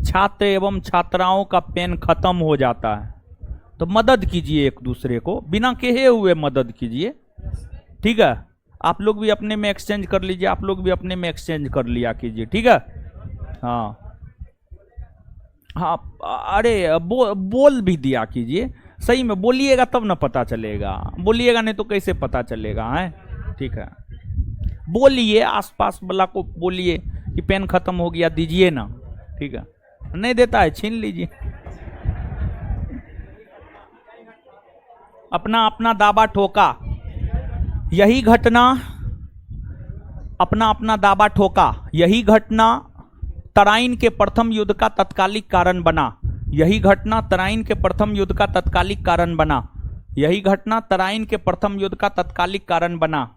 छात्र एवं छात्राओं का पेन खत्म हो जाता है तो मदद कीजिए, एक दूसरे को बिना कहे हुए मदद कीजिए, ठीक है? आप लोग भी अपने में एक्सचेंज कर लीजिए, आप लोग भी अपने में एक्सचेंज कर लिया कीजिए, ठीक है? हाँ हाँ, अरे बोल भी दिया कीजिए, सही में बोलिएगा तब ना पता चलेगा, बोलिएगा नहीं तो कैसे पता चलेगा, है? ठीक है, बोलिए, आसपास वाला को बोलिए कि पेन खत्म हो गया दीजिए ना, ठीक है? नहीं देता है छीन लीजिए। अपना अपना दावा ठोका। यही घटना अपना अपना दावा ठोका। यही घटना तराइन के प्रथम युद्ध का तत्कालिक कारण बना। यही घटना तराइन के प्रथम युद्ध का तत्कालिक कारण बना। यही घटना तराइन के प्रथम युद्ध का तत्कालिक कारण बना।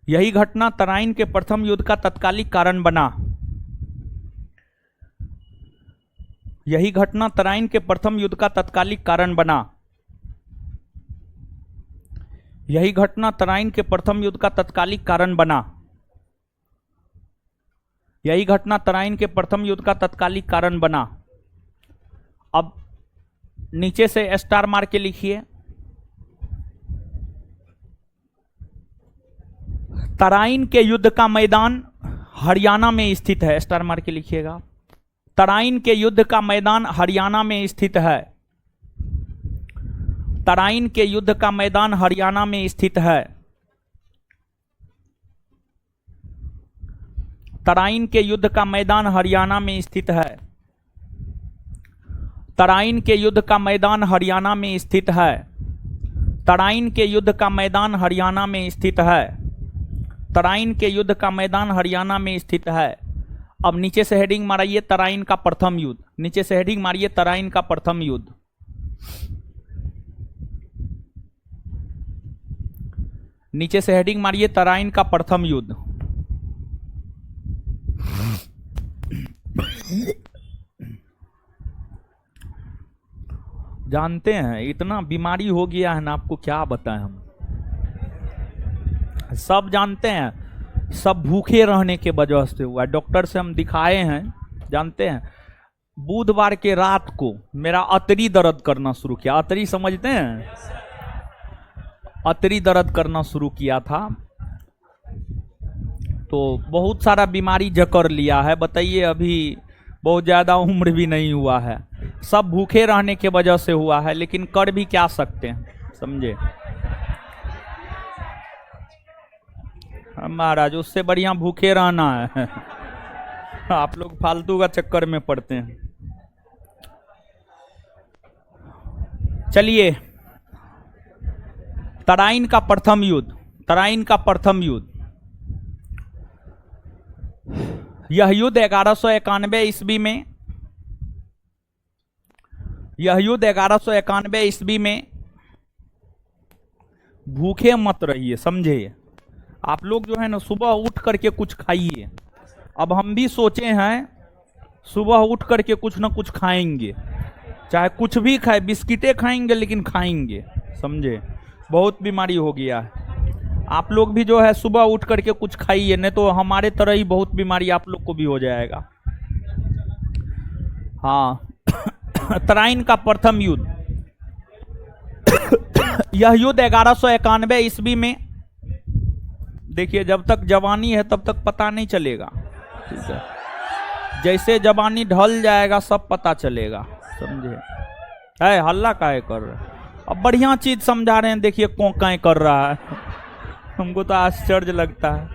यही घटना तराइन के प्रथम युद्ध का तत्कालिक कारण बना। यही घटना तराइन के प्रथम युद्ध का तत्कालिक कारण बना। यही घटना तराइन के प्रथम युद्ध का तत्कालिक कारण बना। यही घटना तराइन के प्रथम युद्ध का तत्कालिक कारण बना। अब नीचे से स्टार मार के लिखिए। तराइन के युद्ध का मैदान हरियाणा में स्थित है। स्टार मार के लिखिएगा। तराइन के युद्ध का मैदान हरियाणा में स्थित है। तराइन के युद्ध का मैदान हरियाणा में स्थित है। तराइन के युद्ध का मैदान हरियाणा में स्थित है। तराइन के युद्ध का मैदान हरियाणा में स्थित है। तराइन के युद्ध का मैदान हरियाणा में स्थित है। तराइन के युद्ध का मैदान हरियाणा में स्थित है। अब नीचे से हेडिंग मारिए तराइन का प्रथम युद्ध। नीचे से हेडिंग मारिए तराइन का प्रथम युद्ध। नीचे से हेडिंग मारिए तराइन का प्रथम युद्ध। जानते हैं इतना बीमारी हो गया है ना, आपको क्या बताएं हम। सब जानते हैं, सब भूखे रहने के वजह से हुआ। डॉक्टर से हम दिखाए हैं, जानते हैं। बुधवार के रात को मेरा अतरी दर्द करना शुरू किया। अतरी समझते हैं? अतरी दर्द करना शुरू किया था, तो बहुत सारा बीमारी जकड़ लिया है। बताइए, अभी बहुत ज़्यादा उम्र भी नहीं हुआ है। सब भूखे रहने के वजह से हुआ है, लेकिन कर भी क्या सकते हैं, समझे? महाराज, उससे बढ़िया भूखे रहना है। आप लोग फालतू का चक्कर में पड़ते हैं। चलिए, तराइन का प्रथम युद्ध। तराइन का प्रथम युद्ध, यह युद्ध 1191 ईस्वी में, यह युद्ध 1191 ईस्वी में। भूखे मत रहिए, समझे? आप लोग जो है ना, सुबह उठ करके कुछ खाइए। अब हम भी सोचे हैं सुबह उठ करके कुछ ना कुछ खाएंगे, चाहे कुछ भी खाए, बिस्किटें खाएंगे लेकिन खाएंगे, समझे? बहुत बीमारी हो गया है। आप लोग भी जो है सुबह उठ करके कुछ खाइए, नहीं तो हमारे तरह ही बहुत बीमारी आप लोग को भी हो जाएगा। हाँ। तराइन का प्रथम युद्ध, यह युद्ध 1191 ईस्वी में। देखिए, जब तक जवानी है तब तक पता नहीं चलेगा, ठीक है? जैसे जवानी ढल जाएगा सब पता चलेगा, समझे? है हल्ला काहे कर रहे हैं? अब बढ़िया चीज समझा रहे हैं, देखिए कोकाएं कर रहा है। हमको तो आश्चर्य लगता है।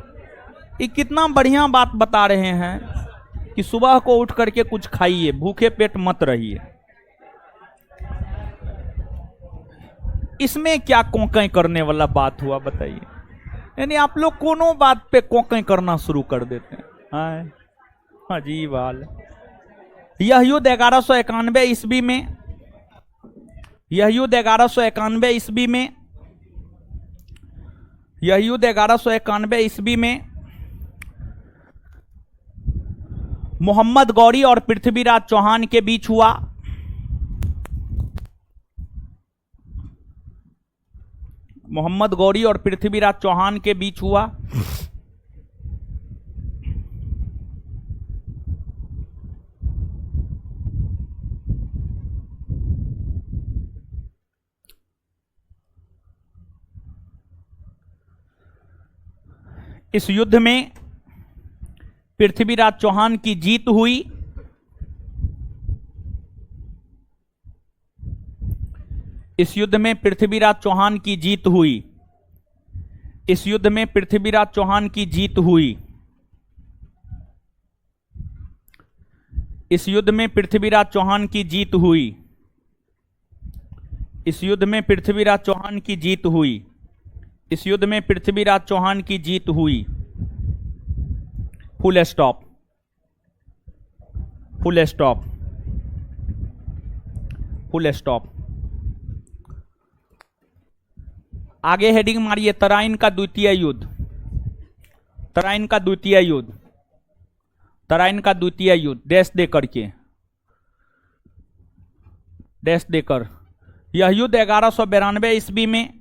ये कितना बढ़िया बात बता रहे हैं कि सुबह को उठ करके कुछ खाइए, भूखे पेट मत रहिए। इसमें क्या कोकाएं करने वाला बात हुआ, बताइए? यानी आप लोग कोनो बात पे कोकाएं करना शुरू कर देते हैं। अजीब हाल है। यह युद्ध 1191 ईस्वी में, यह युद्ध 1191 ईस्वी में, यह युद्ध 1191 ईस्वी में मोहम्मद गौरी और पृथ्वीराज चौहान के बीच हुआ। मोहम्मद गौरी और पृथ्वीराज चौहान के बीच हुआ। इस युद्ध में पृथ्वीराज चौहान की जीत हुई। इस युद्ध में पृथ्वीराज चौहान की जीत हुई। इस युद्ध में पृथ्वीराज चौहान की जीत हुई। इस युद्ध में पृथ्वीराज चौहान की जीत हुई। इस युद्ध में पृथ्वीराज चौहान की जीत हुई। इस युद्ध में पृथ्वीराज चौहान की जीत हुई। Full stop, full stop, full stop. आगे हेडिंग मारिए, तराइन का द्वितीय युद्ध। तराइन का द्वितीय युद्ध, तराइन का द्वितीय युद्ध, डैश दे करके, डैश देकर। यह युद्ध 1192 ईस्वी में,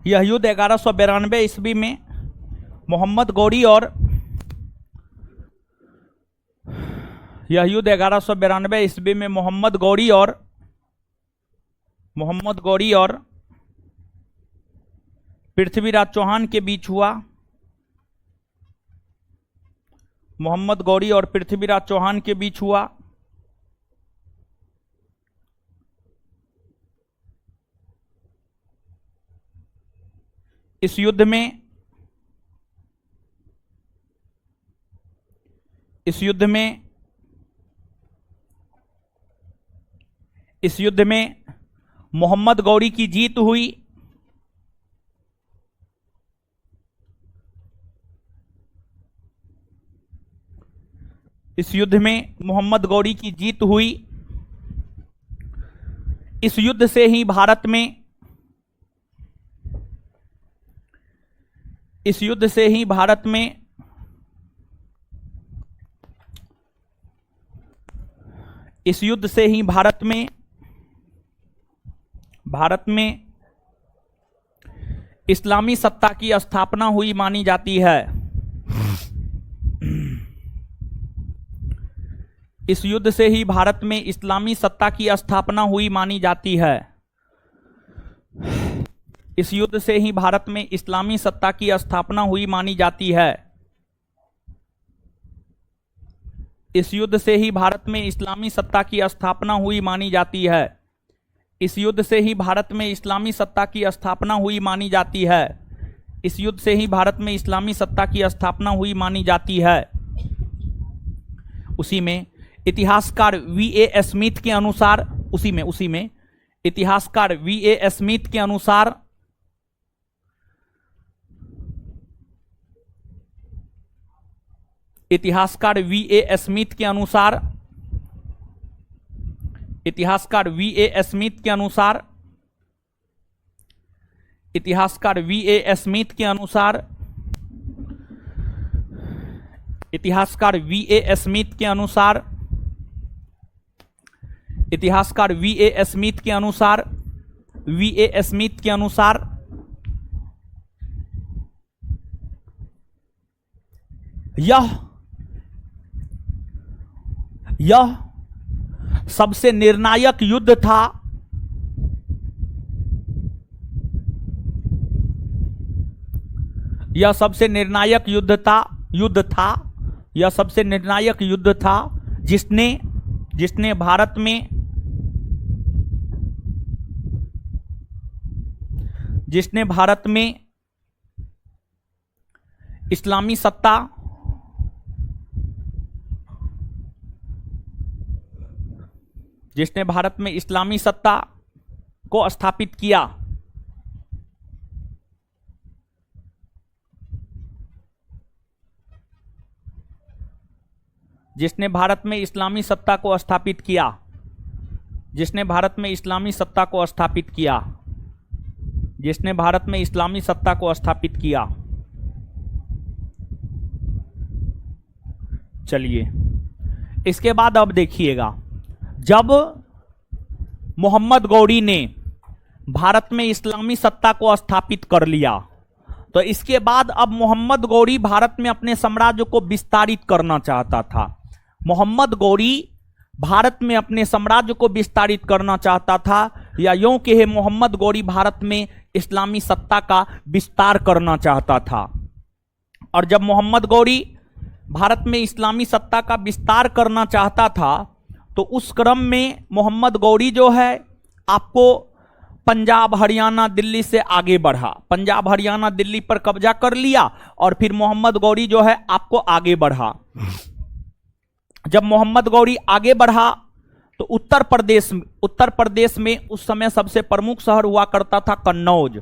यह युद्ध 1192 ईस्वी में मोहम्मद गौरी और, यह युद्ध 1192 ईस्वी में मोहम्मद गौरी और पृथ्वीराज चौहान के बीच हुआ। मोहम्मद गौरी और पृथ्वीराज चौहान के बीच हुआ। इस युद्ध में, इस युद्ध में इस युद्ध में मोहम्मद गौरी की जीत हुई। इस युद्ध में मोहम्मद गौरी की जीत हुई। इस युद्ध से ही भारत में इस युद्ध से ही भारत में इस युद्ध से ही भारत में इस्लामी सत्ता की स्थापना हुई मानी जाती है। इस युद्ध से ही भारत में इस्लामी सत्ता की स्थापना हुई मानी जाती है। इस युद्ध से ही भारत में इस्लामी सत्ता की स्थापना हुई मानी जाती है। इस युद्ध से ही भारत में इस्लामी सत्ता की स्थापना हुई मानी जाती है। इस युद्ध से ही भारत में इस्लामी सत्ता की स्थापना हुई मानी जाती है। इस युद्ध से ही भारत में इस्लामी सत्ता की स्थापना हुई मानी जाती है। उसी में इतिहासकार V.A. स्मिथ के अनुसार उसी में इतिहासकार V.A. स्मिथ के अनुसार इतिहासकार V.A. स्मिथ के अनुसार इतिहासकार V.A. स्मिथ के अनुसार इतिहासकार V.A. स्मिथ के अनुसार इतिहासकार V.A. स्मिथ के अनुसार इतिहासकार V.A. स्मिथ के अनुसार V.A. स्मिथ के अनुसार यह सबसे निर्णायक युद्ध था। यह सबसे निर्णायक युद्ध था यह सबसे निर्णायक युद्ध था जिसने भारत में इस्लामी सत्ता को स्थापित किया। जिसने भारत में इस्लामी सत्ता को स्थापित किया। जिसने भारत में इस्लामी सत्ता को स्थापित किया। जिसने भारत में इस्लामी सत्ता को स्थापित किया। चलिए इसके बाद अब देखिएगा, जब मोहम्मद गौरी ने भारत में इस्लामी सत्ता को स्थापित कर लिया तो इसके बाद अब मोहम्मद गौरी भारत में अपने साम्राज्य को विस्तारित करना चाहता था। मोहम्मद गौरी भारत में अपने साम्राज्य को विस्तारित करना चाहता था, या यूं कहे मोहम्मद गौरी भारत में इस्लामी सत्ता का विस्तार करना चाहता था। और जब मोहम्मद गौरी भारत में इस्लामी सत्ता का विस्तार करना चाहता था तो उस क्रम में मोहम्मद गौरी जो है आपको पंजाब हरियाणा दिल्ली से आगे बढ़ा। पंजाब हरियाणा दिल्ली पर कब्जा कर लिया और फिर मोहम्मद गौरी जो है आपको आगे बढ़ा। जब मोहम्मद गौरी आगे बढ़ा तो उत्तर प्रदेश में उस समय सबसे प्रमुख शहर हुआ करता था कन्नौज।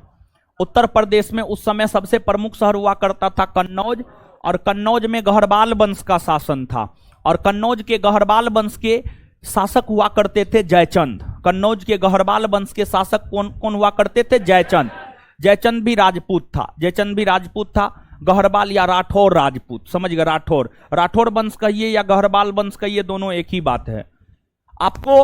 उत्तर प्रदेश में उस समय सबसे प्रमुख शहर हुआ करता था कन्नौज, और कन्नौज में गहरवाल वंश का शासन था। और कन्नौज के गहरवाल वंश के शासक हुआ करते थे जयचंद। कन्नौज के गहरवाल वंश के शासक कौन हुआ करते थे? जयचंद। जयचंद भी राजपूत था। गहरवाल या राठौर राजपूत, समझ गए? राठौर वंश कहिए या गहरवाल वंश कहिए, दोनों एक ही बात है। आपको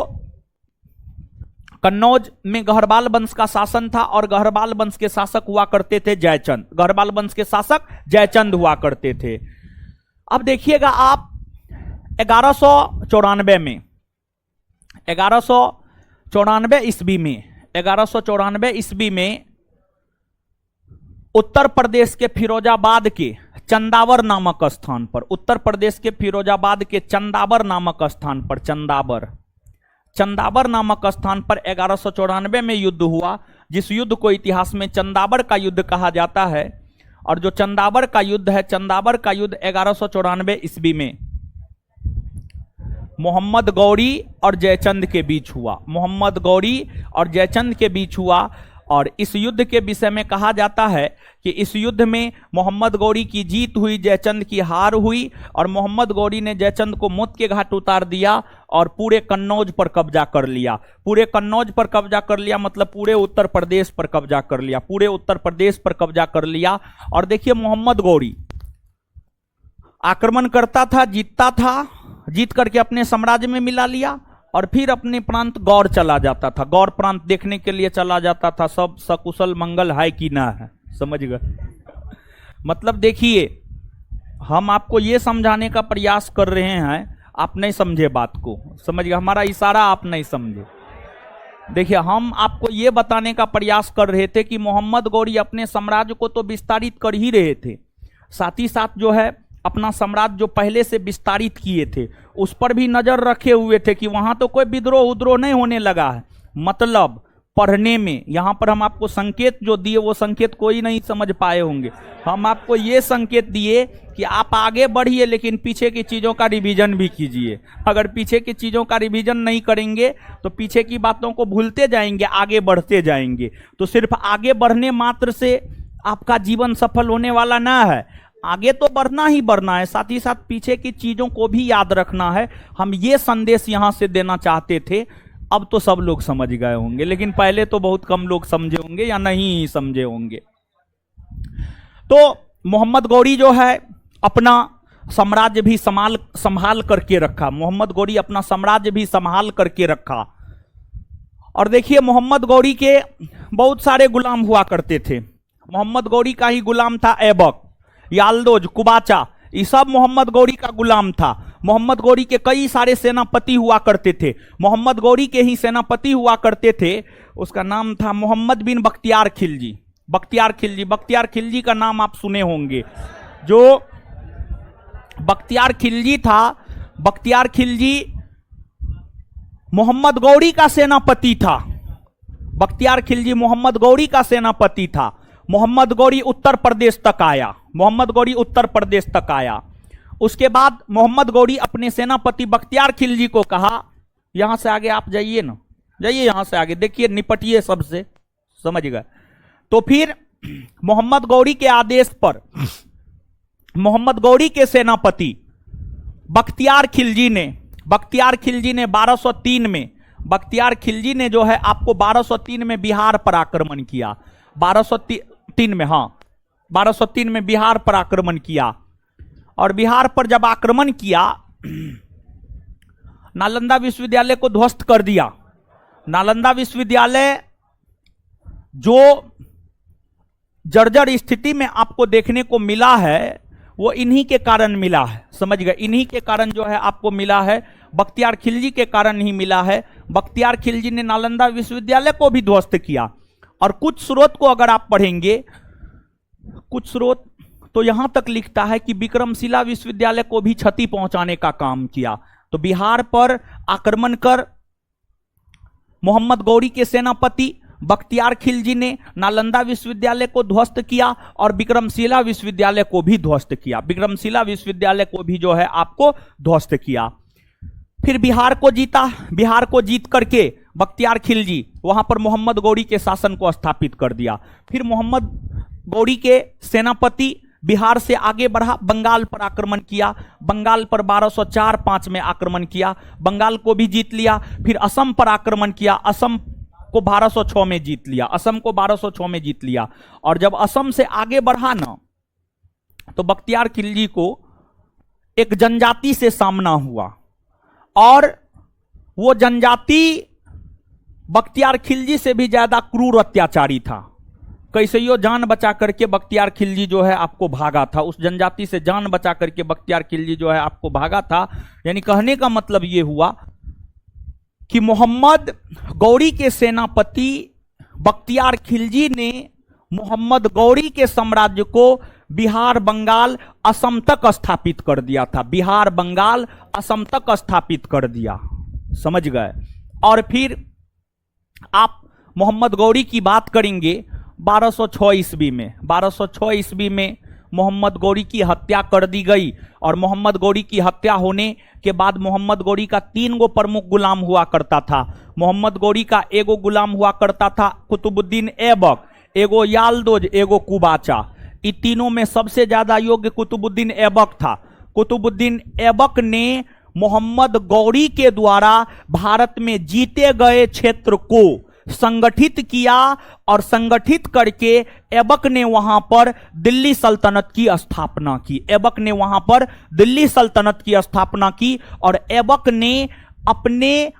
कन्नौज में गहरवाल वंश का शासन था और गहरवाल वंश के शासक हुआ करते थे जयचंद। गहरवाल वंश के शासक जयचंद हुआ करते थे। अब देखिएगा आप 1194 में 1194 ईस्वी में उत्तर प्रदेश के फिरोजाबाद के चंदावर नामक स्थान पर, उत्तर प्रदेश के फिरोजाबाद के चंदावर नामक स्थान पर, चंदावर नामक स्थान पर 1194 में युद्ध हुआ, जिस युद्ध को इतिहास में चंदावर का युद्ध कहा जाता है। और जो चंदावर का युद्ध है, चंदावर का युद्ध 1194 ईस्वी में मोहम्मद गौरी और जयचंद के बीच हुआ। मोहम्मद गौरी और जयचंद के बीच हुआ। और इस युद्ध के विषय में कहा जाता है कि इस युद्ध में मोहम्मद गौरी की जीत हुई, जयचंद की हार हुई। और मोहम्मद गौरी ने जयचंद को मौत के घाट उतार दिया और पूरे कन्नौज पर कब्जा कर लिया। पूरे कन्नौज पर कब्जा कर लिया मतलब पूरे उत्तर प्रदेश पर कब्जा कर लिया, पूरे उत्तर प्रदेश पर कब्जा कर लिया। और देखिए मोहम्मद गौरी आक्रमण करता था, जीतता था, जीत करके अपने साम्राज्य में मिला लिया और फिर अपने प्रांत गौर चला जाता था। गौर प्रांत देखने के लिए चला जाता था, सब सकुशल मंगल है कि ना है, समझ गए। मतलब देखिए हम आपको ये समझाने का प्रयास कर रहे हैं, आप नहीं समझे बात को, समझ गए, हमारा इशारा आप नहीं समझे। देखिए हम आपको ये बताने का प्रयास कर रहे थे कि मोहम्मद गौरी अपने साम्राज्य को तो विस्तारित कर ही रहे थे, साथ ही साथ जो है अपना साम्राज्य जो पहले से विस्तारित किए थे उस पर भी नजर रखे हुए थे कि वहां तो कोई विद्रोह उद्रोह नहीं होने लगा है। मतलब पढ़ने में यहां पर हम आपको संकेत जो दिए वो संकेत कोई नहीं समझ पाए होंगे। हम आपको ये संकेत दिए कि आप आगे बढ़िए लेकिन पीछे की चीजों का रिवीजन भी कीजिए। अगर पीछे की चीजों का रिवीजन नहीं करेंगे तो पीछे की बातों को भूलते जाएंगे, आगे बढ़ते जाएंगे। तो सिर्फ आगे बढ़ने मात्र से आपका जीवन सफल होने वाला ना है, आगे तो बढ़ना ही बढ़ना है, साथ ही साथ पीछे की चीजों को भी याद रखना है। हम ये संदेश यहां से देना चाहते थे। अब तो सब लोग समझ गए होंगे, लेकिन पहले तो बहुत कम लोग समझे होंगे या नहीं समझे होंगे। तो मोहम्मद गौरी जो है अपना साम्राज्य भी संभाल करके रखा। मोहम्मद गौरी अपना साम्राज्य भी संभाल करके रखा। और देखिए मोहम्मद गौरी के बहुत सारे गुलाम हुआ करते थे। मोहम्मद गौरी का ही गुलाम था ऐबक, याल्दोज, कुबाचा, ये सब मोहम्मद गौरी का गुलाम था। मोहम्मद गौरी के कई सारे सेनापति हुआ करते थे। मोहम्मद गौरी के ही सेनापति हुआ करते थे, उसका नाम था मोहम्मद बिन बख्तियार खिलजी। बख्तियार खिलजी, बख्तियार खिलजी का नाम आप सुने होंगे। जो बख्तियार खिलजी था, बख्तियार खिलजी मोहम्मद गौरी का सेनापति था। बख्तियार खिलजी मोहम्मद गौरी का सेनापति था। मोहम्मद गौरी उत्तर प्रदेश तक आया। मोहम्मद गौरी उत्तर प्रदेश तक आया। उसके बाद मोहम्मद गौरी अपने सेनापति बख्तियार खिलजी को कहा, यहां से आगे आप जाइए ना, जाइए यहां से आगे, देखिए निपटिए सबसे, समझ गए। तो फिर मोहम्मद गौरी के आदेश पर मोहम्मद गौरी के सेनापति बख्तियार खिलजी ने 1203 में, बख्तियार खिलजी ने जो है आपको 1203 में बिहार पर आक्रमण किया। 1203 में, हाँ 1203 में बिहार पर आक्रमण किया। और बिहार पर जब आक्रमण किया, नालंदा विश्वविद्यालय को ध्वस्त कर दिया। नालंदा विश्वविद्यालय जो जर्जर स्थिति में आपको देखने को मिला है वो इन्हीं के कारण मिला है, समझ गए। इन्हीं के कारण जो है आपको मिला है, बख्तियार खिलजी के कारण ही मिला है। बख्तियार खिलजी ने नालंदा विश्वविद्यालय को भी ध्वस्त किया। और कुछ स्रोत को अगर आप पढ़ेंगे, कुछ स्रोत तो यहां तक लिखता है कि विक्रमशिला विश्वविद्यालय को भी क्षति पहुंचाने का काम किया। तो बिहार पर आक्रमण कर मोहम्मद गौरी के सेनापति बख्तियार खिलजी ने नालंदा विश्वविद्यालय को ध्वस्त किया और विक्रमशिला विश्वविद्यालय को भी ध्वस्त किया। विक्रमशिला विश्वविद्यालय को भी जो है आपको ध्वस्त किया। फिर बिहार को जीता। बिहार को जीत करके बख्तियार खिलजी वहां पर मोहम्मद गौरी के शासन को स्थापित कर दिया। फिर मोहम्मद गौरी के सेनापति बिहार से आगे बढ़ा, बंगाल पर आक्रमण किया। बंगाल पर 1204-5 में आक्रमण किया, बंगाल को भी जीत लिया। फिर असम पर आक्रमण किया, असम को 1206 में जीत लिया, असम को 1206 में जीत लिया। और जब असम से आगे बढ़ा ना, तो बख्तियार खिलजी को एक जनजाति से सामना हुआ और वो जनजाति बख्तियार खिलजी से भी ज्यादा क्रूर अत्याचारी था। कैसेयो जान बचा करके बख्तियार खिलजी जो है आपको भागा था, उस जनजाति से जान बचा करके बख्तियार खिलजी जो है आपको भागा था। यानी कहने का मतलब ये हुआ कि मोहम्मद गौरी के सेनापति बख्तियार खिलजी ने मोहम्मद गौरी के साम्राज्य को बिहार, बंगाल, असम तक स्थापित कर दिया था। बिहार, बंगाल, असम तक स्थापित कर दिया, समझ गए। और फिर आप मोहम्मद गौरी की बात करेंगे 1206 ईस्वी में। 1206 ईस्वी में मोहम्मद गौरी की हत्या कर दी गई। और मोहम्मद गौरी की हत्या होने के बाद मोहम्मद गौरी का 3 गो प्रमुख गुलाम हुआ करता था। मोहम्मद गौरी का एगो गुलाम हुआ करता था कुतुबुद्दीन ऐबक, एगो यालदोज, एगो कुबाचा। इन तीनों में सबसे ज्यादा योग्य कुतुबुद्दीन ऐबक था। कुतुबुद्दीन ऐबक ने मोहम्मद गौरी के द्वारा भारत में जीते गए क्षेत्र को संगठित किया और संगठित करके ऐबक ने वहां पर दिल्ली सल्तनत की स्थापना की। ऐबक ने वहां पर दिल्ली सल्तनत की स्थापना की और ऐबक ने अपने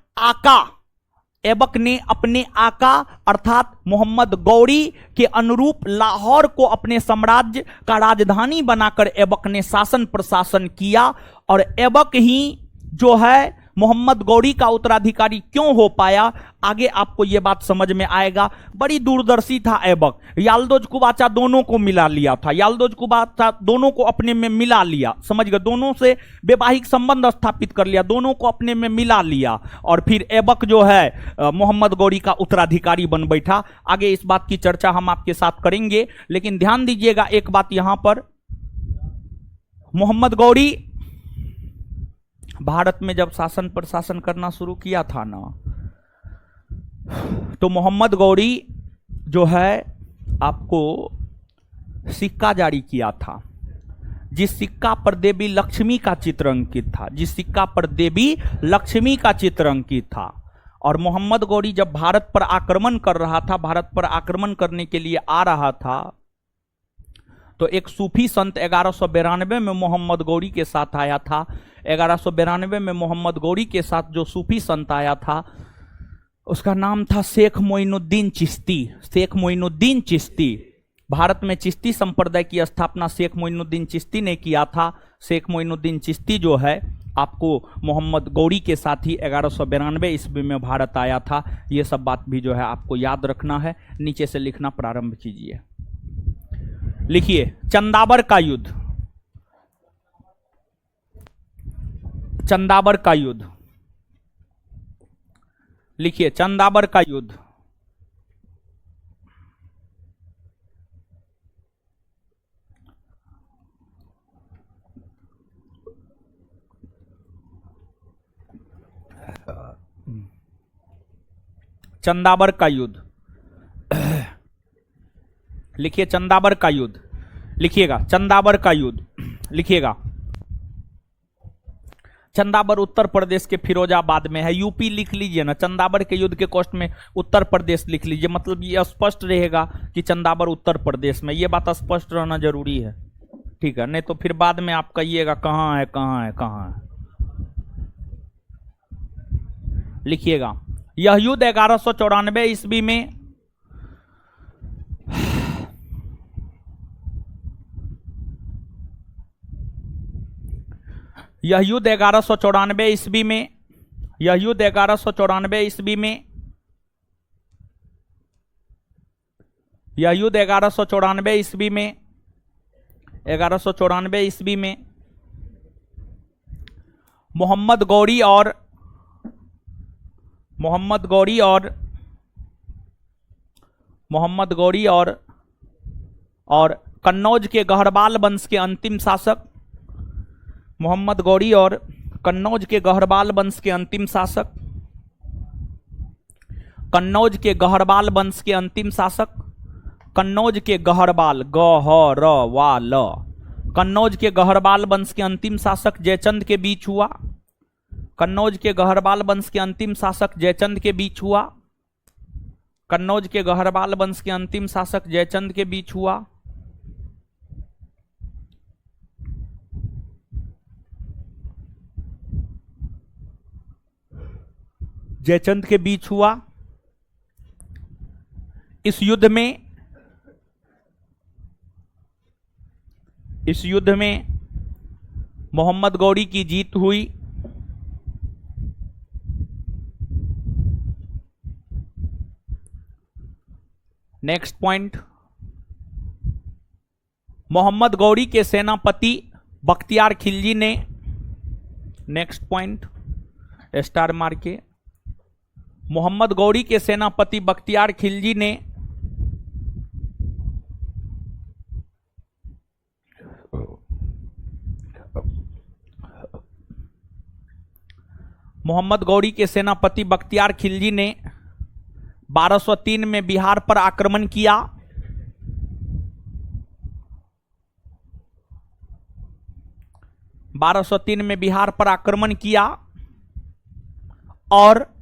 आका अर्थात मोहम्मद गौरी के अनुरूप लाहौर को अपने साम्राज्य का राजधानी बनाकर ऐबक ने शासन प्रशासन किया। और ऐबक ही जो है मोहम्मद गौरी का उत्तराधिकारी क्यों हो पाया, आगे आपको यह बात समझ में आएगा। बड़ी दूरदर्शी था ऐबक। यालदोज कुबाचा दोनों को मिला लिया था, यालदोज कुबाचा दोनों को अपने में मिला लिया, समझ गए, दोनों से वैवाहिक संबंध स्थापित कर लिया, दोनों को अपने में मिला लिया और फिर ऐबक जो है मोहम्मद गौरी का उत्तराधिकारी बन बैठा। आगे इस बात की चर्चा हम आपके साथ करेंगे, लेकिन ध्यान दीजिएगा एक बात यहां पर, मोहम्मद गौरी भारत में जब शासन प्रशासन करना शुरू किया था ना, तो मोहम्मद गौरी जो है आपको सिक्का जारी किया था, जिस सिक्का पर देवी लक्ष्मी का चित्र अंकित था, जिस सिक्का पर देवी लक्ष्मी का चित्र अंकित था। और मोहम्मद गौरी जब भारत पर आक्रमण कर रहा था, भारत पर आक्रमण करने के लिए आ रहा था, तो एक सूफी संत 1192 में मोहम्मद गौरी के साथ आया था। 1192 में मोहम्मद गौरी के साथ जो सूफी संत आया था उसका नाम था शेख मोइनुद्दीन चिश्ती। शेख मोइनुद्दीन चिश्ती, भारत में चिश्ती संप्रदाय की स्थापना शेख मोइनुद्दीन चिश्ती ने किया था। शेख मोइनुद्दीन चिश्ती जो है आपको मोहम्मद गौरी के साथ ही 1192 ईस्वी में भारत आया था। ये सब बात भी जो है आपको याद रखना है। नीचे से लिखना प्रारंभ कीजिए। लिखिए चंदावर का युद्ध, चंदावर का युद्ध, लिखिए चंदावर का युद्ध। चंदावर का युद्ध, लिखिए चंदावर का युद्ध, लिखिएगा चंदावर का युद्ध, लिखिएगा। चंदावर उत्तर प्रदेश के फिरोजाबाद में है, यूपी लिख लीजिए ना। चंदावर के युद्ध के कोष्ठ में उत्तर प्रदेश लिख लीजिए, मतलब ये स्पष्ट रहेगा कि चंदावर उत्तर प्रदेश में, ये बात स्पष्ट रहना जरूरी है, ठीक है, नहीं तो फिर बाद में आप कहिएगा कहां है कहां है कहां है। लिखिएगा यह युद्ध 1194 ईस्वी में यह युद्ध 1194 ईस्वी में, यह युद्ध 1194 ईस्वी में, यह युद्ध 1194 ईस्वी में, 1194 ईस्वी में मोहम्मद गौरी और मोहम्मद गौरी और कन्नौज के गहरवाल वंश के अंतिम शासक, मोहम्मद गौरी और कन्नौज के गहरवाल वंश के अंतिम शासक, कन्नौज के गहरवाल वंश के अंतिम शासक, कन्नौज के गहरवाल गहरवाल, कन्नौज के गहरवाल वंश के अंतिम शासक जयचंद के बीच हुआ। कन्नौज के गहरवाल वंश के अंतिम शासक जयचंद के बीच हुआ। कन्नौज के गहरवाल वंश के अंतिम शासक जयचंद के बीच हुआ। जयचंद के बीच हुआ। इस युद्ध में मोहम्मद गौरी की जीत हुई। नेक्स्ट पॉइंट, मोहम्मद गौरी के सेनापति बख्तियार खिलजी ने, नेक्स्ट पॉइंट स्टार मार के, मोहम्मद गौरी के सेनापति बख्तियार खिलजी ने मोहम्मद गौरी के सेनापति बख्तियार खिलजी ने 1203 में बिहार पर आक्रमण किया। में बिहार पर आक्रमण किया और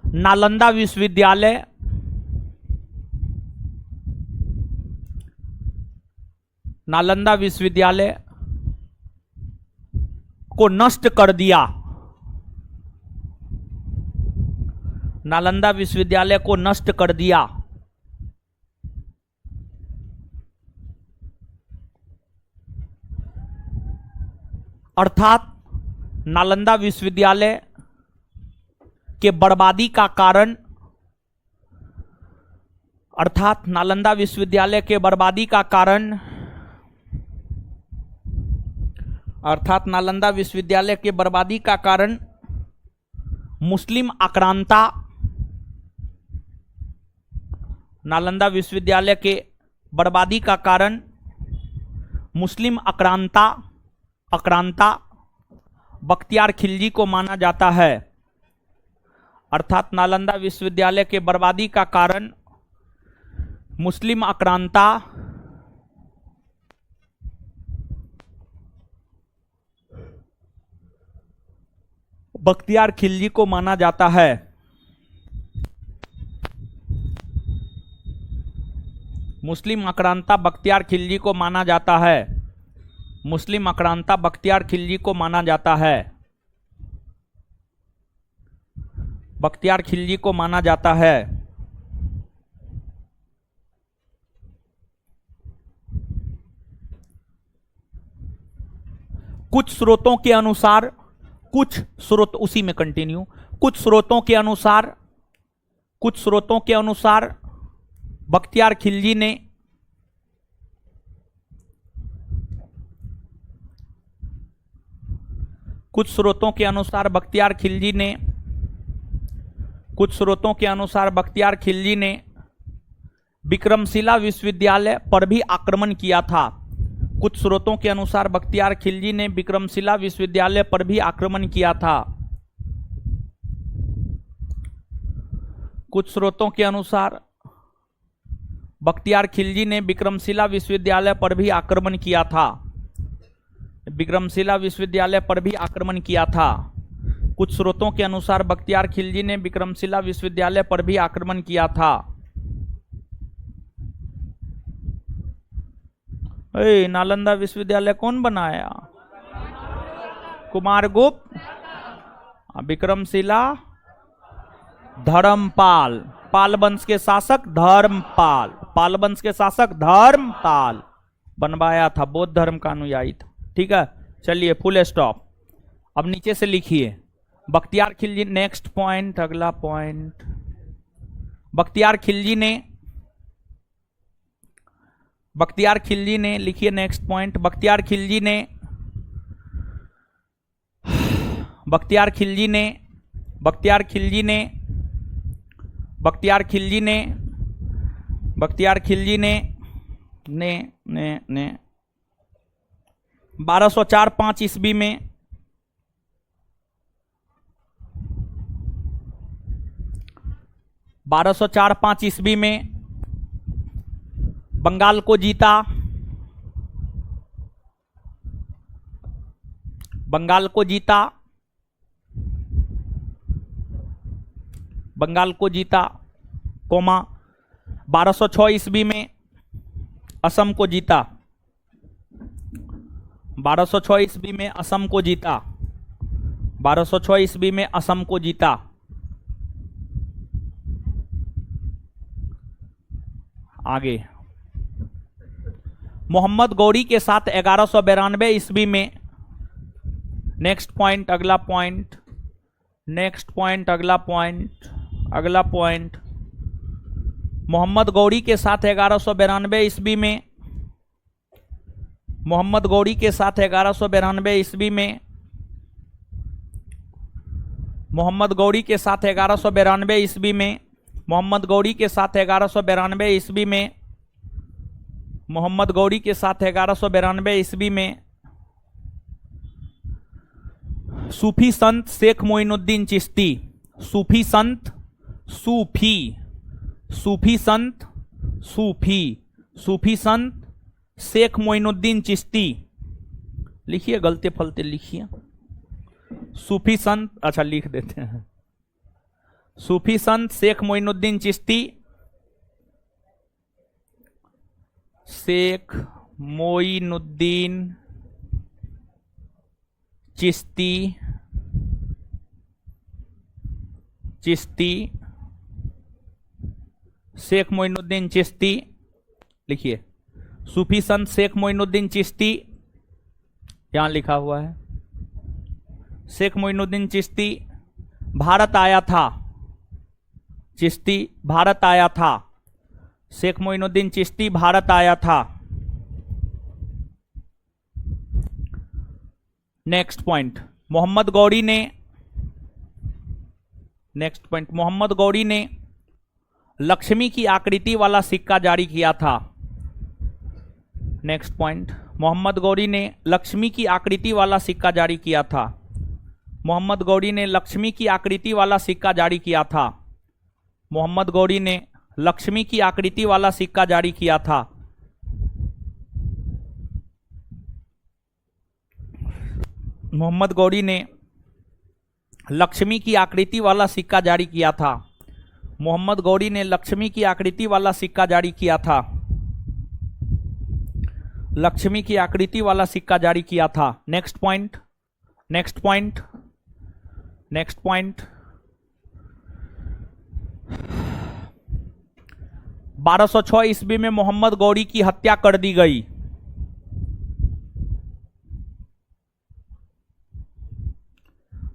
नालंदा विश्वविद्यालय को नष्ट कर दिया। नालंदा विश्वविद्यालय को नष्ट कर दिया। अर्थात नालंदा विश्वविद्यालय के बर्बादी का कारण मुस्लिम आक्रांता बख्तियार खिलजी को माना जाता है। अर्थात नालंदा विश्वविद्यालय के बर्बादी का कारण मुस्लिम आक्रांता बख्तियार खिलजी को माना जाता है। मुस्लिम आक्रांता बख्तियार खिलजी को माना जाता है। मुस्लिम आक्रांता बख्तियार खिलजी को माना जाता है। बख्तियार खिलजी को माना जाता है। कुछ स्रोतों के अनुसार बख्तियार खिलजी ने विक्रमशिला विश्वविद्यालय पर भी आक्रमण किया था। कुछ स्रोतों के अनुसार बख्तियार खिलजी ने विक्रमशिला विश्वविद्यालय पर भी आक्रमण किया था। कुछ स्रोतों के अनुसार बख्तियार खिलजी ने विक्रमशिला विश्वविद्यालय पर भी आक्रमण किया था। विक्रमशिला विश्वविद्यालय पर भी आक्रमण किया था। कुछ स्रोतों के अनुसार बख्तियार खिलजी ने विक्रमशिला विश्वविद्यालय पर भी आक्रमण किया था। नालंदा विश्वविद्यालय कौन बनाया? कुमारगुप्त। विक्रमशिला धर्मपाल, पाल वंश के शासक धर्मपाल, पाल वंश के शासक धर्मपाल बनवाया था, बौद्ध धर्म का अनुयायी था। ठीक है, चलिए फुल स्टॉप। अब नीचे से लिखिए बख्तियार खिलजी। नेक्स्ट पॉइंट, अगला पॉइंट। बख्तियार खिलजी ने लिखिए नेक्स्ट पॉइंट। बख्तियार खिलजी ने 1204-5 ईस्वी में बंगाल को जीता। बंगाल को जीता, 1206 ईस्वी में असम को जीता। 1206 ईस्वी में असम को जीता। 1206 ईस्वी में असम को जीता। आगे मोहम्मद गौरी के साथ 1192 ईस्वी में। नेक्स्ट पॉइंट, अगला पॉइंट। नेक्स्ट पॉइंट, अगला पॉइंट, अगला पॉइंट। मोहम्मद गौरी के साथ 1192 ईस्वी में। मोहम्मद गौरी के साथ 1192 ईस्वी में। मोहम्मद गौरी के साथ 1192 ईस्वी में। मोहम्मद गौरी के साथ 1192 ईस्वी में मोहम्मद गौरी के साथ 1192 ईस्वी में सूफी संत शेख मोइनुद्दीन चिश्ती, सूफी संत, सूफी संत, सूफी संत शेख मोइनुद्दीन चिश्ती, लिखिए गलते फलते लिखिए, सूफी संत, अच्छा लिख देते हैं, सूफी संत शेख मोइनुद्दीन चिश्ती, शेख मोइनुद्दीन चिश्ती, शेख मोइनुद्दीन चिश्ती, लिखिए सूफी संत शेख मोइनुद्दीन चिश्ती, यहां लिखा हुआ है। शेख मोइनुद्दीन चिश्ती भारत आया था, चिश्ती भारत आया था, शेख मोइनुद्दीन चिश्ती भारत आया था। नेक्स्ट पॉइंट, मोहम्मद गौरी ने, नेक्स्ट पॉइंट, मोहम्मद गौरी ने लक्ष्मी की आकृति वाला सिक्का जारी किया था। नेक्स्ट पॉइंट, मोहम्मद गौरी ने लक्ष्मी की आकृति वाला सिक्का जारी किया था। मोहम्मद गौरी ने लक्ष्मी की आकृति वाला सिक्का जारी किया था। मोहम्मद गौरी ने लक्ष्मी की आकृति वाला सिक्का जारी किया था। मोहम्मद गौरी ने लक्ष्मी की आकृति वाला सिक्का जारी किया था। मोहम्मद गौरी ने लक्ष्मी की आकृति वाला सिक्का जारी किया था। लक्ष्मी की आकृति वाला सिक्का जारी किया था। Next point, next point, next point, 1206 ईस्वी में मोहम्मद गौरी की हत्या कर दी गई।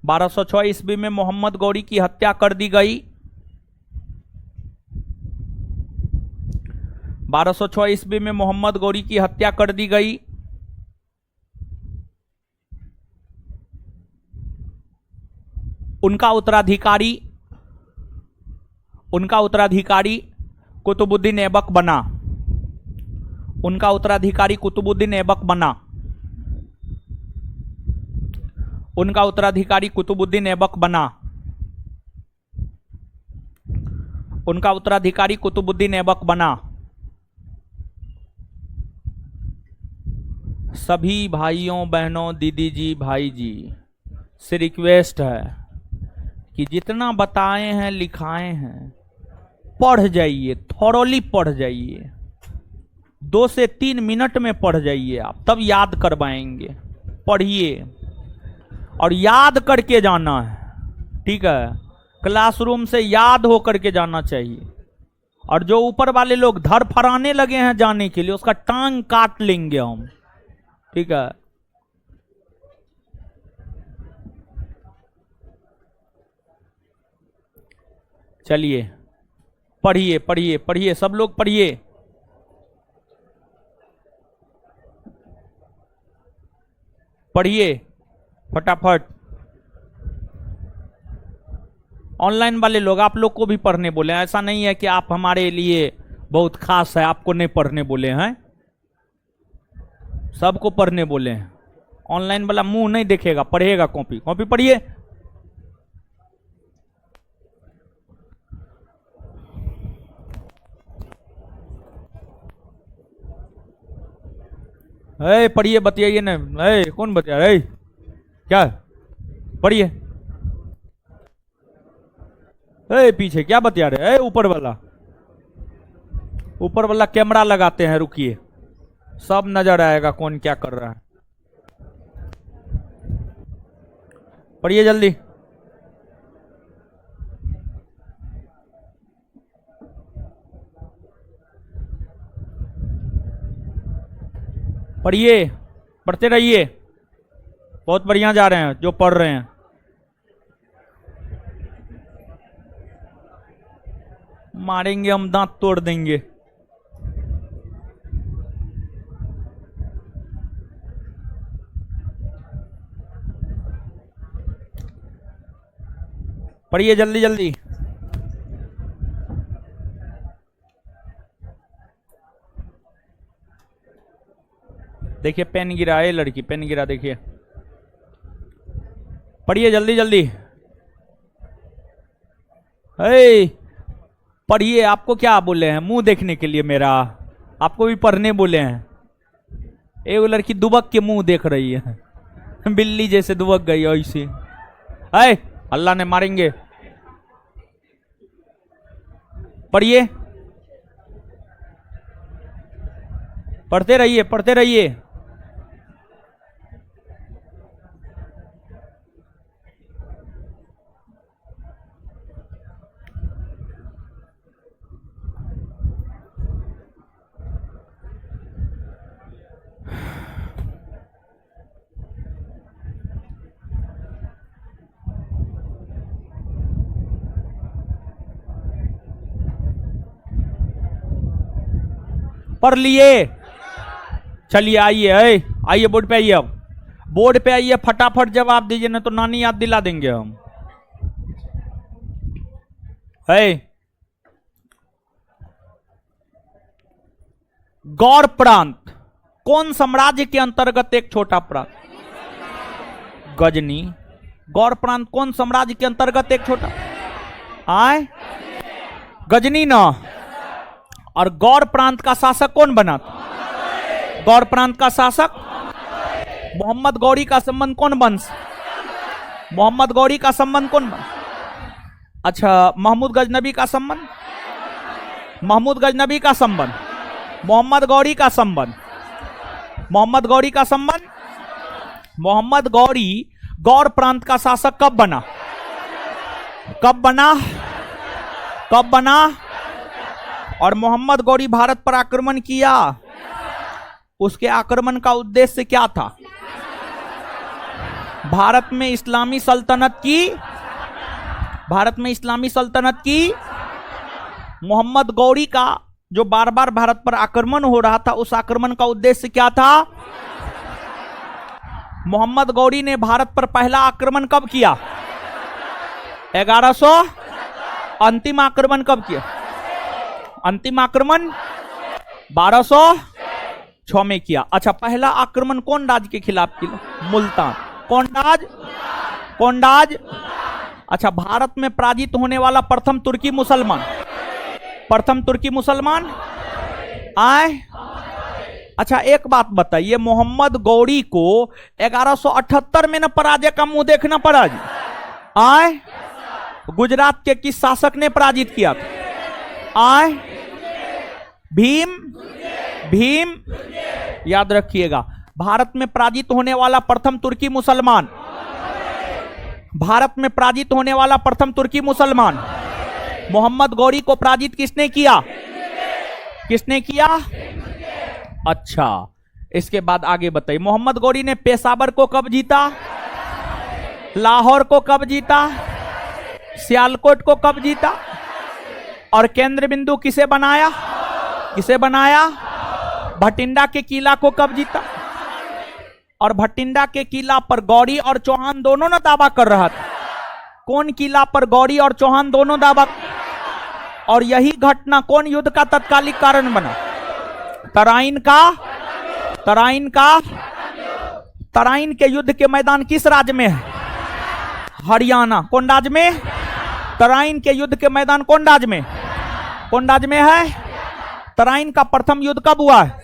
बारह सौ छह ईस्वी में मोहम्मद गौरी की हत्या कर दी गई। 1206 ईस्वी में मोहम्मद गौरी की हत्या कर दी गई। उनका उत्तराधिकारी कुतुबुद्दीन ऐबक बना। उनका उत्तराधिकारी कुतुबुद्दीन ऐबक बना। उनका उत्तराधिकारी कुतुबुद्दीन ऐबक बना। उनका उत्तराधिकारी कुतुबुद्दीन ऐबक बना। सभी भाइयों बहनों दीदी जी भाई जी से रिक्वेस्ट है कि जितना बताए हैं लिखाए हैं पढ़ जाइए, थॉरोली पढ़ जाइए, 2 से 3 मिनट में पढ़ जाइए, आप तब याद कर पाएंगे। पढ़िए और याद करके जाना है, ठीक है। क्लासरूम से याद हो करके जाना चाहिए। और जो ऊपर वाले लोग धर फराने लगे हैं जाने के लिए, उसका टांग काट लेंगे हम, ठीक है। चलिए पढ़िए पढ़िए पढ़िए, सब लोग पढ़िए। पढ़िए फटाफट। ऑनलाइन वाले लोग, आप लोग को भी पढ़ने बोले, ऐसा नहीं है कि आप हमारे लिए बहुत खास है आपको नहीं पढ़ने बोले हैं, सबको पढ़ने बोले हैं। ऑनलाइन वाला मुंह नहीं देखेगा, पढ़ेगा कॉपी कॉपी पढ़िए। पढ़िए, बतियाइए ना। कौन बतिया रहे, क्या पढ़िए। पीछे क्या बतिया रहे, ऊपर वाला कैमरा लगाते हैं, रुकिए, सब नजर आएगा कौन क्या कर रहा है। पढ़िए जल्दी। पढ़िए, पढ़ते रहिए, बहुत बढ़िया जा रहे हैं जो पढ़ रहे हैं। मारेंगे हम, दांत तोड़ देंगे। पढ़िए जल्दी जल्दी। देखिए पेन गिरा है, लड़की पेन गिरा, देखिए पढ़िए जल्दी जल्दी। पढ़िए, आपको क्या बोले हैं मुंह देखने के लिए मेरा? आपको भी पढ़ने बोले हैं। एक लड़की दुबक के मुंह देख रही है, बिल्ली जैसे दुबक गई ऐसी। अल्लाह ने मारेंगे। पढ़िए, पढ़ते रहिए पढ़ते रहिए। पढ़ लिए? चलिए आइए, आइए बोर्ड पे आइए। अब बोर्ड पे आइए, फटाफट जवाब दीजिए, ना तो नानी याद दिला देंगे हम। गौड़ प्रांत कौन साम्राज्य के अंतर्गत एक छोटा प्रांत? गजनी। गौड़ प्रांत कौन साम्राज्य के अंतर्गत एक छोटा? गजनी ना। और गौड़ प्रांत का शासक कौन बना था? गौड़ प्रांत का शासक मोहम्मद गौरी का संबंध कौन वंश? मोहम्मद गौरी का संबंध कौन वंश? अच्छा, महमूद गजनबी का संबंध? महमूद गजनबी का संबंध, मोहम्मद गौरी का संबंध, मोहम्मद गौरी का संबंध। मोहम्मद गौरी गौड़ प्रांत का शासक कब बना? कब बना? कब बना? और मोहम्मद गौरी भारत पर आक्रमण किया, उसके आक्रमण का उद्देश्य क्या था? भारत में इस्लामी सल्तनत की, भारत में इस्लामी सल्तनत की। मोहम्मद गौरी का जो बार बार भारत पर आक्रमण हो रहा था, उस आक्रमण का उद्देश्य क्या था? मोहम्मद गौरी ने भारत पर पहला आक्रमण कब किया? 1100। अंतिम आक्रमण कब किया? अंतिम आक्रमण 1206 में किया। अच्छा, पहला आक्रमण कौन राज के खिलाफ किया? मुल्तान। कौन राज? कौन राज? अच्छा, भारत में पराजित होने वाला प्रथम तुर्की मुसलमान, प्रथम तुर्की मुसलमान आए। अच्छा, एक बात बताइए, मोहम्मद गौरी को 1178 में न पराजय का मुंह देखना पड़ा जी? आए। गुजरात के किस शासक ने पराजित किया था? आए। भीम। भीम, याद रखिएगा। भारत में पराजित होने वाला प्रथम तुर्की मुसलमान, भारत में पराजित होने वाला प्रथम तुर्की मुसलमान मोहम्मद गौरी को पराजित किसने किया? किसने किया? अच्छा, इसके बाद आगे बताइए, मोहम्मद गौरी ने पेशावर को कब जीता? लाहौर को कब जीता? सियालकोट को कब जीता? और केंद्र बिंदु किसे बनाया? किसे बनाया? भटिंडा के किला को कब जीता? और भटिंडा के किला पर गौरी और चौहान दोनों ने दावा कर रहा था। कौन किला पर गौरी और चौहान दोनों दावा? और यही घटना कौन युद्ध का तत्कालिक कारण बना? तराइन का। तराइन का। तराइन के युद्ध के मैदान किस राज्य में है? हरियाणा। कौन राज्य में? तराइन के युद्ध के मैदान कौन राज्य में? कौन राज्य में है? तराइन का प्रथम युद्ध कब हुआ है?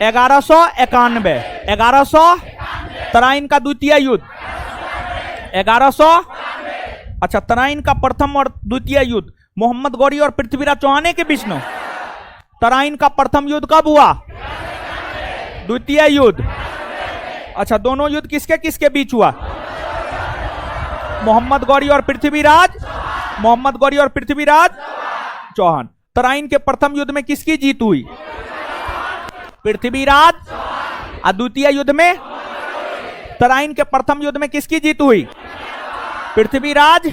1191। 1100। तराइन का द्वितीय युद्ध 1100। अच्छा, तराइन का प्रथम और द्वितीय युद्ध मोहम्मद गौरी और पृथ्वीराज चौहान के बीच में। तराइन का प्रथम युद्ध कब हुआ? द्वितीय युद्ध। अच्छा, दोनों युद्ध किसके किसके बीच हुआ? मोहम्मद गौरी और पृथ्वीराज, मोहम्मद गौरी और पृथ्वीराज चौहान। तराइन के प्रथम युद्ध में किसकी जीत हुई? पृथ्वीराज। और द्वितीय युद्ध में? तराइन के प्रथम युद्ध में किसकी जीत हुई? पृथ्वीराज।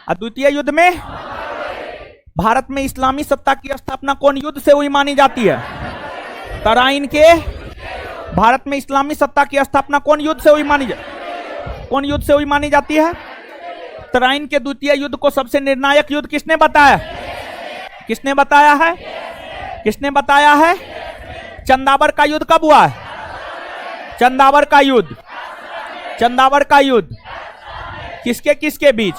और द्वितीय युद्ध में? भारत में इस्लामी सत्ता की स्थापना कौन युद्ध से हुई मानी जाती है? तराइन के। भारत में इस्लामी सत्ता की स्थापना कौन युद्ध से हुई मानी कौन युद्ध से हुई मानी जाती है? तराइन के द्वितीय युद्ध को सबसे निर्णायक युद्ध किसने बताया? किसने बताया है? किसने बताया है? चंदावर का युद्ध कब हुआ है? चंदावर का युद्ध, चंदावर का युद्ध किसके किसके बीच?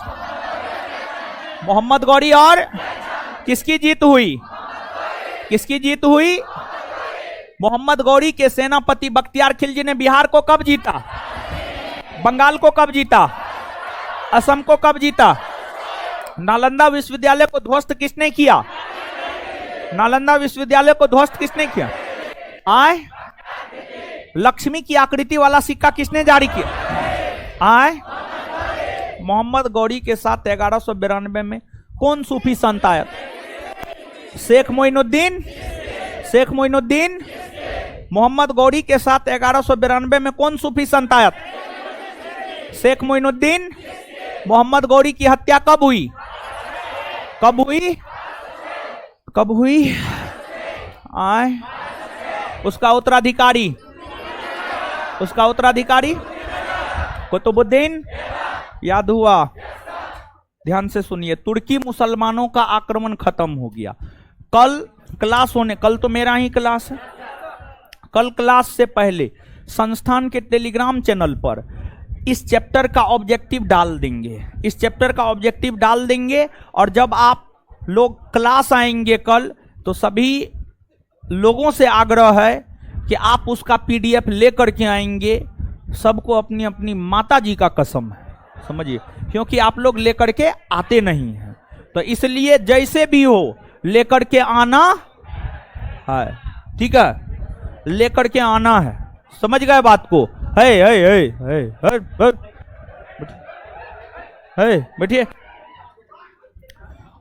मोहम्मद गौरी और किसकी जीत हुई? किसकी जीत हुई? मोहम्मद गौरी के सेनापति बख्तियार खिलजी ने बिहार को कब जीता? बंगाल को कब जीता? असम को कब जीता? नालंदा विश्वविद्यालय को ध्वस्त किसने किया? नालंदा विश्वविद्यालय को ध्वस्त किसने किया? आए लक्ष्मी की आकृति वाला सिक्का किसने जारी किया? आए मोहम्मद गौरी के साथ 1192 में कौन सूफी संत आया? शेख मोइनुद्दीन। शेख मोइनुद्दीन। मोहम्मद गौरी के साथ 1192 में कौन सूफी संत आया? शेख मोइनुद्दीन। मोहम्मद गौरी की हत्या कब हुई? कब हुई? कब हुई? आए उसका उत्तराधिकारी, उसका उत्तराधिकारी कुतुबुद्दीन। याद हुआ? ध्यान से सुनिए, तुर्की मुसलमानों का आक्रमण खत्म हो गया। कल क्लास होने, कल तो मेरा ही क्लास है, कल क्लास से पहले संस्थान के टेलीग्राम चैनल पर इस चैप्टर का ऑब्जेक्टिव डाल देंगे, इस चैप्टर का ऑब्जेक्टिव डाल देंगे। और जब आप लोग क्लास आएंगे कल, तो सभी लोगों से आग्रह है कि आप उसका पीडीएफ लेकर के आएंगे। सबको अपनी अपनी माता जी का कसम है, समझिए, क्योंकि आप लोग लेकर के आते नहीं हैं। तो इसलिए जैसे भी हो लेकर के आना है, ठीक है? लेकर के आना है, समझ गए बात को? बैठिए।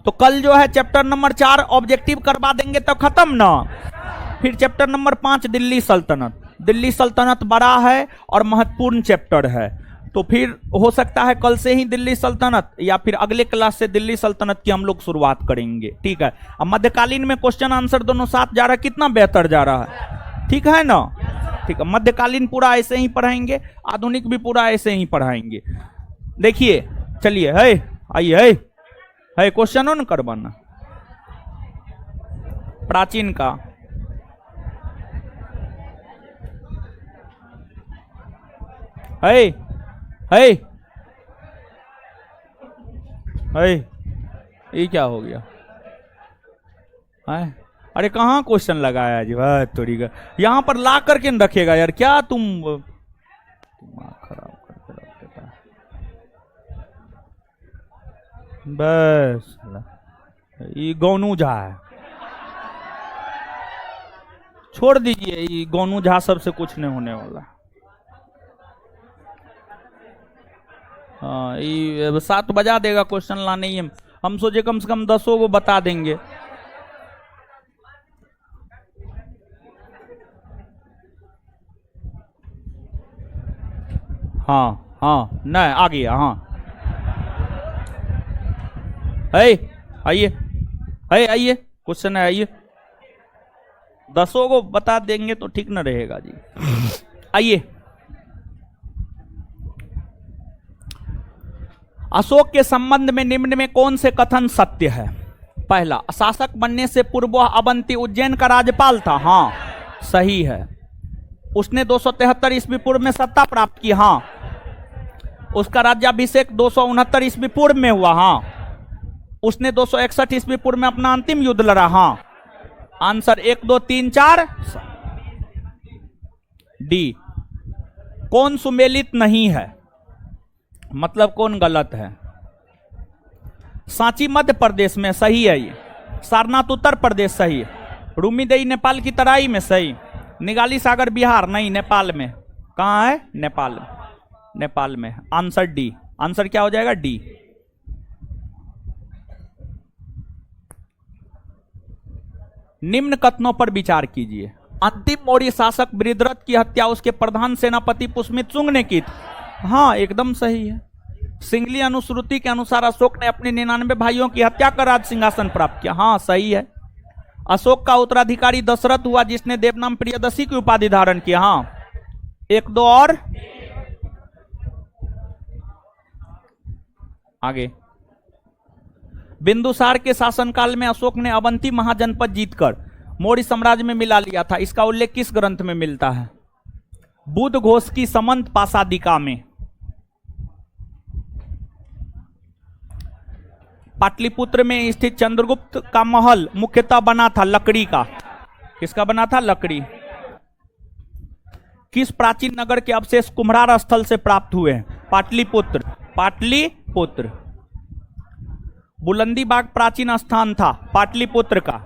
तो कल जो है चैप्टर नंबर 4 ऑब्जेक्टिव करवा देंगे तो खत्म ना। फिर चैप्टर नंबर 5 दिल्ली सल्तनत। दिल्ली सल्तनत बड़ा है और महत्वपूर्ण चैप्टर है, तो फिर हो सकता है कल से ही दिल्ली सल्तनत या फिर अगले क्लास से दिल्ली सल्तनत की हम लोग शुरुआत करेंगे, ठीक है? अब मध्यकालीन में क्वेश्चन आंसर दोनों साथ जा रहा है, कितना बेहतर जा रहा है, ठीक है ना? ठीक है, मध्यकालीन पूरा ऐसे ही पढ़ाएंगे, आधुनिक भी पूरा ऐसे ही पढ़ाएंगे। देखिए, चलिए, है आइए, है क्वेश्चन ऑन करवाना प्राचीन का। है ये क्या हो गया? है अरे कहाँ क्वेश्चन लगाया जी? वाह थोड़ी का यहाँ पर ला करके न रखेगा यार, क्या तुम दिमाग खराब करके रख देता है। बस ये गोनू झा है, छोड़ दीजिए, ये गोनू झा सबसे कुछ नहीं होने वाला। हाँ, ये 7 बजा देगा क्वेश्चन लाने ही। हम सोचे कम से कम 10 को बता देंगे। हाँ हाँ नहीं आ गया। हाँ आइए आइए क्वेश्चन है, आइए 10 को बता देंगे तो ठीक न रहेगा जी। आइए, अशोक के संबंध में निम्न में कौन से कथन सत्य है? पहला, शासक बनने से पूर्व वह अवंती उज्जैन का राज्यपाल था। हाँ सही है। उसने 273 ईस्वी पूर्व में सत्ता प्राप्त की। हाँ। उसका राज्याभिषेक 269 ईस्वी पूर्व में हुआ। हाँ। उसने 261 ईस्वी पूर्व में अपना अंतिम युद्ध लड़ा। हाँ। Answer 1 2 3 4 D. कौन सुमेलित नहीं है, मतलब कौन गलत है? सांची मध्य प्रदेश में सही है ये। सारनाथ उत्तर प्रदेश सही है। रूमीदेई नेपाल की तराई में सही। निगाली सागर बिहार नहीं, नेपाल में। कहाँ है? नेपाल में। नेपाल में। Answer D. आंसर क्या हो जाएगा? डी। निम्न कथनों पर विचार कीजिए। अंतिम मौर्य शासक बृहद्रथ की हत्या उसके प्रधान सेनापति पुष्यमित्र शुंग ने की थी। हाँ एकदम सही है। सिंगली अनुश्रुति के अनुसार अशोक ने अपने 99 भाइयों की हत्या कर राज सिंहासन प्राप्त किया। हाँ सही है। अशोक का उत्तराधिकारी दशरथ हुआ जिसने देवनाम प्रियदर्शी की उपाधि धारण की। हाँ। 1 2 और आगे। बिंदुसार के शासनकाल में अशोक ने अवंती महाजनपद जीतकर मौर्य साम्राज्य में मिला लिया था। इसका उल्लेख किस ग्रंथ में मिलता है? बुद्ध घोष की समंत पासादिका में। पाटलिपुत्र में स्थित चंद्रगुप्त का महल मुख्यतः बना था लकड़ी का। किसका बना था? लकड़ी। किस प्राचीन नगर के अवशेष कुम्हरार स्थल से प्राप्त हुए हैं? पाटलिपुत्र। पाटलिपुत्र। बुलंदीबाग प्राचीन स्थान था पाटलिपुत्र का।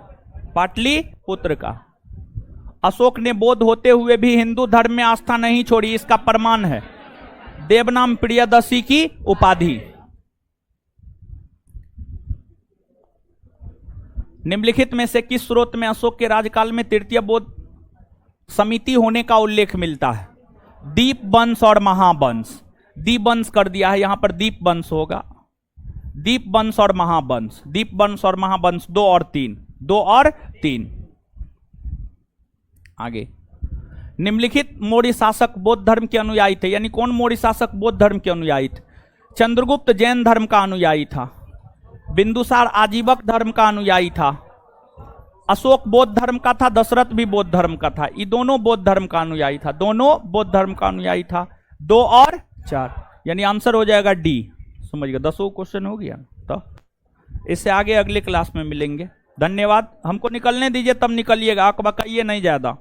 पाटलिपुत्र का। अशोक ने बौद्ध होते हुए भी हिंदू धर्म में आस्था नहीं छोड़ी, इसका प्रमाण है देवनाम प्रियदर्शी की उपाधि। निम्नलिखित में से किस स्रोत में अशोक के राजकाल में तृतीय बौद्ध समिति होने का उल्लेख मिलता है? दीप वंश और महावंश। दीप वंश कर दिया है, यहां पर दीप वंश होगा। दीप वंश और महावंश। दीप वंश और महावंश 2 और 3। 2 और 3। आगे, निम्नलिखित मौर्य शासक बौद्ध धर्म के अनुयायी थे। यानी कौन मौर्य शासक बौद्ध धर्म के अनुयायी थे? चंद्रगुप्त जैन धर्म का अनुयायी था। बिंदुसार आजीवक धर्म का अनुयायी था। अशोक बौद्ध धर्म का था। दशरथ भी बौद्ध धर्म का था। ये दोनों बौद्ध धर्म का अनुयायी था। दोनों बौद्ध धर्म का अनुयायी था। 2 और 4, यानी आंसर हो जाएगा डी। समझ गए? 10 क्वेश्चन हो गया। तो इससे आगे अगले क्लास में मिलेंगे। धन्यवाद। हमको निकलने दीजिए, तब निकलिएगा। आप बकाइए नहीं ज्यादा।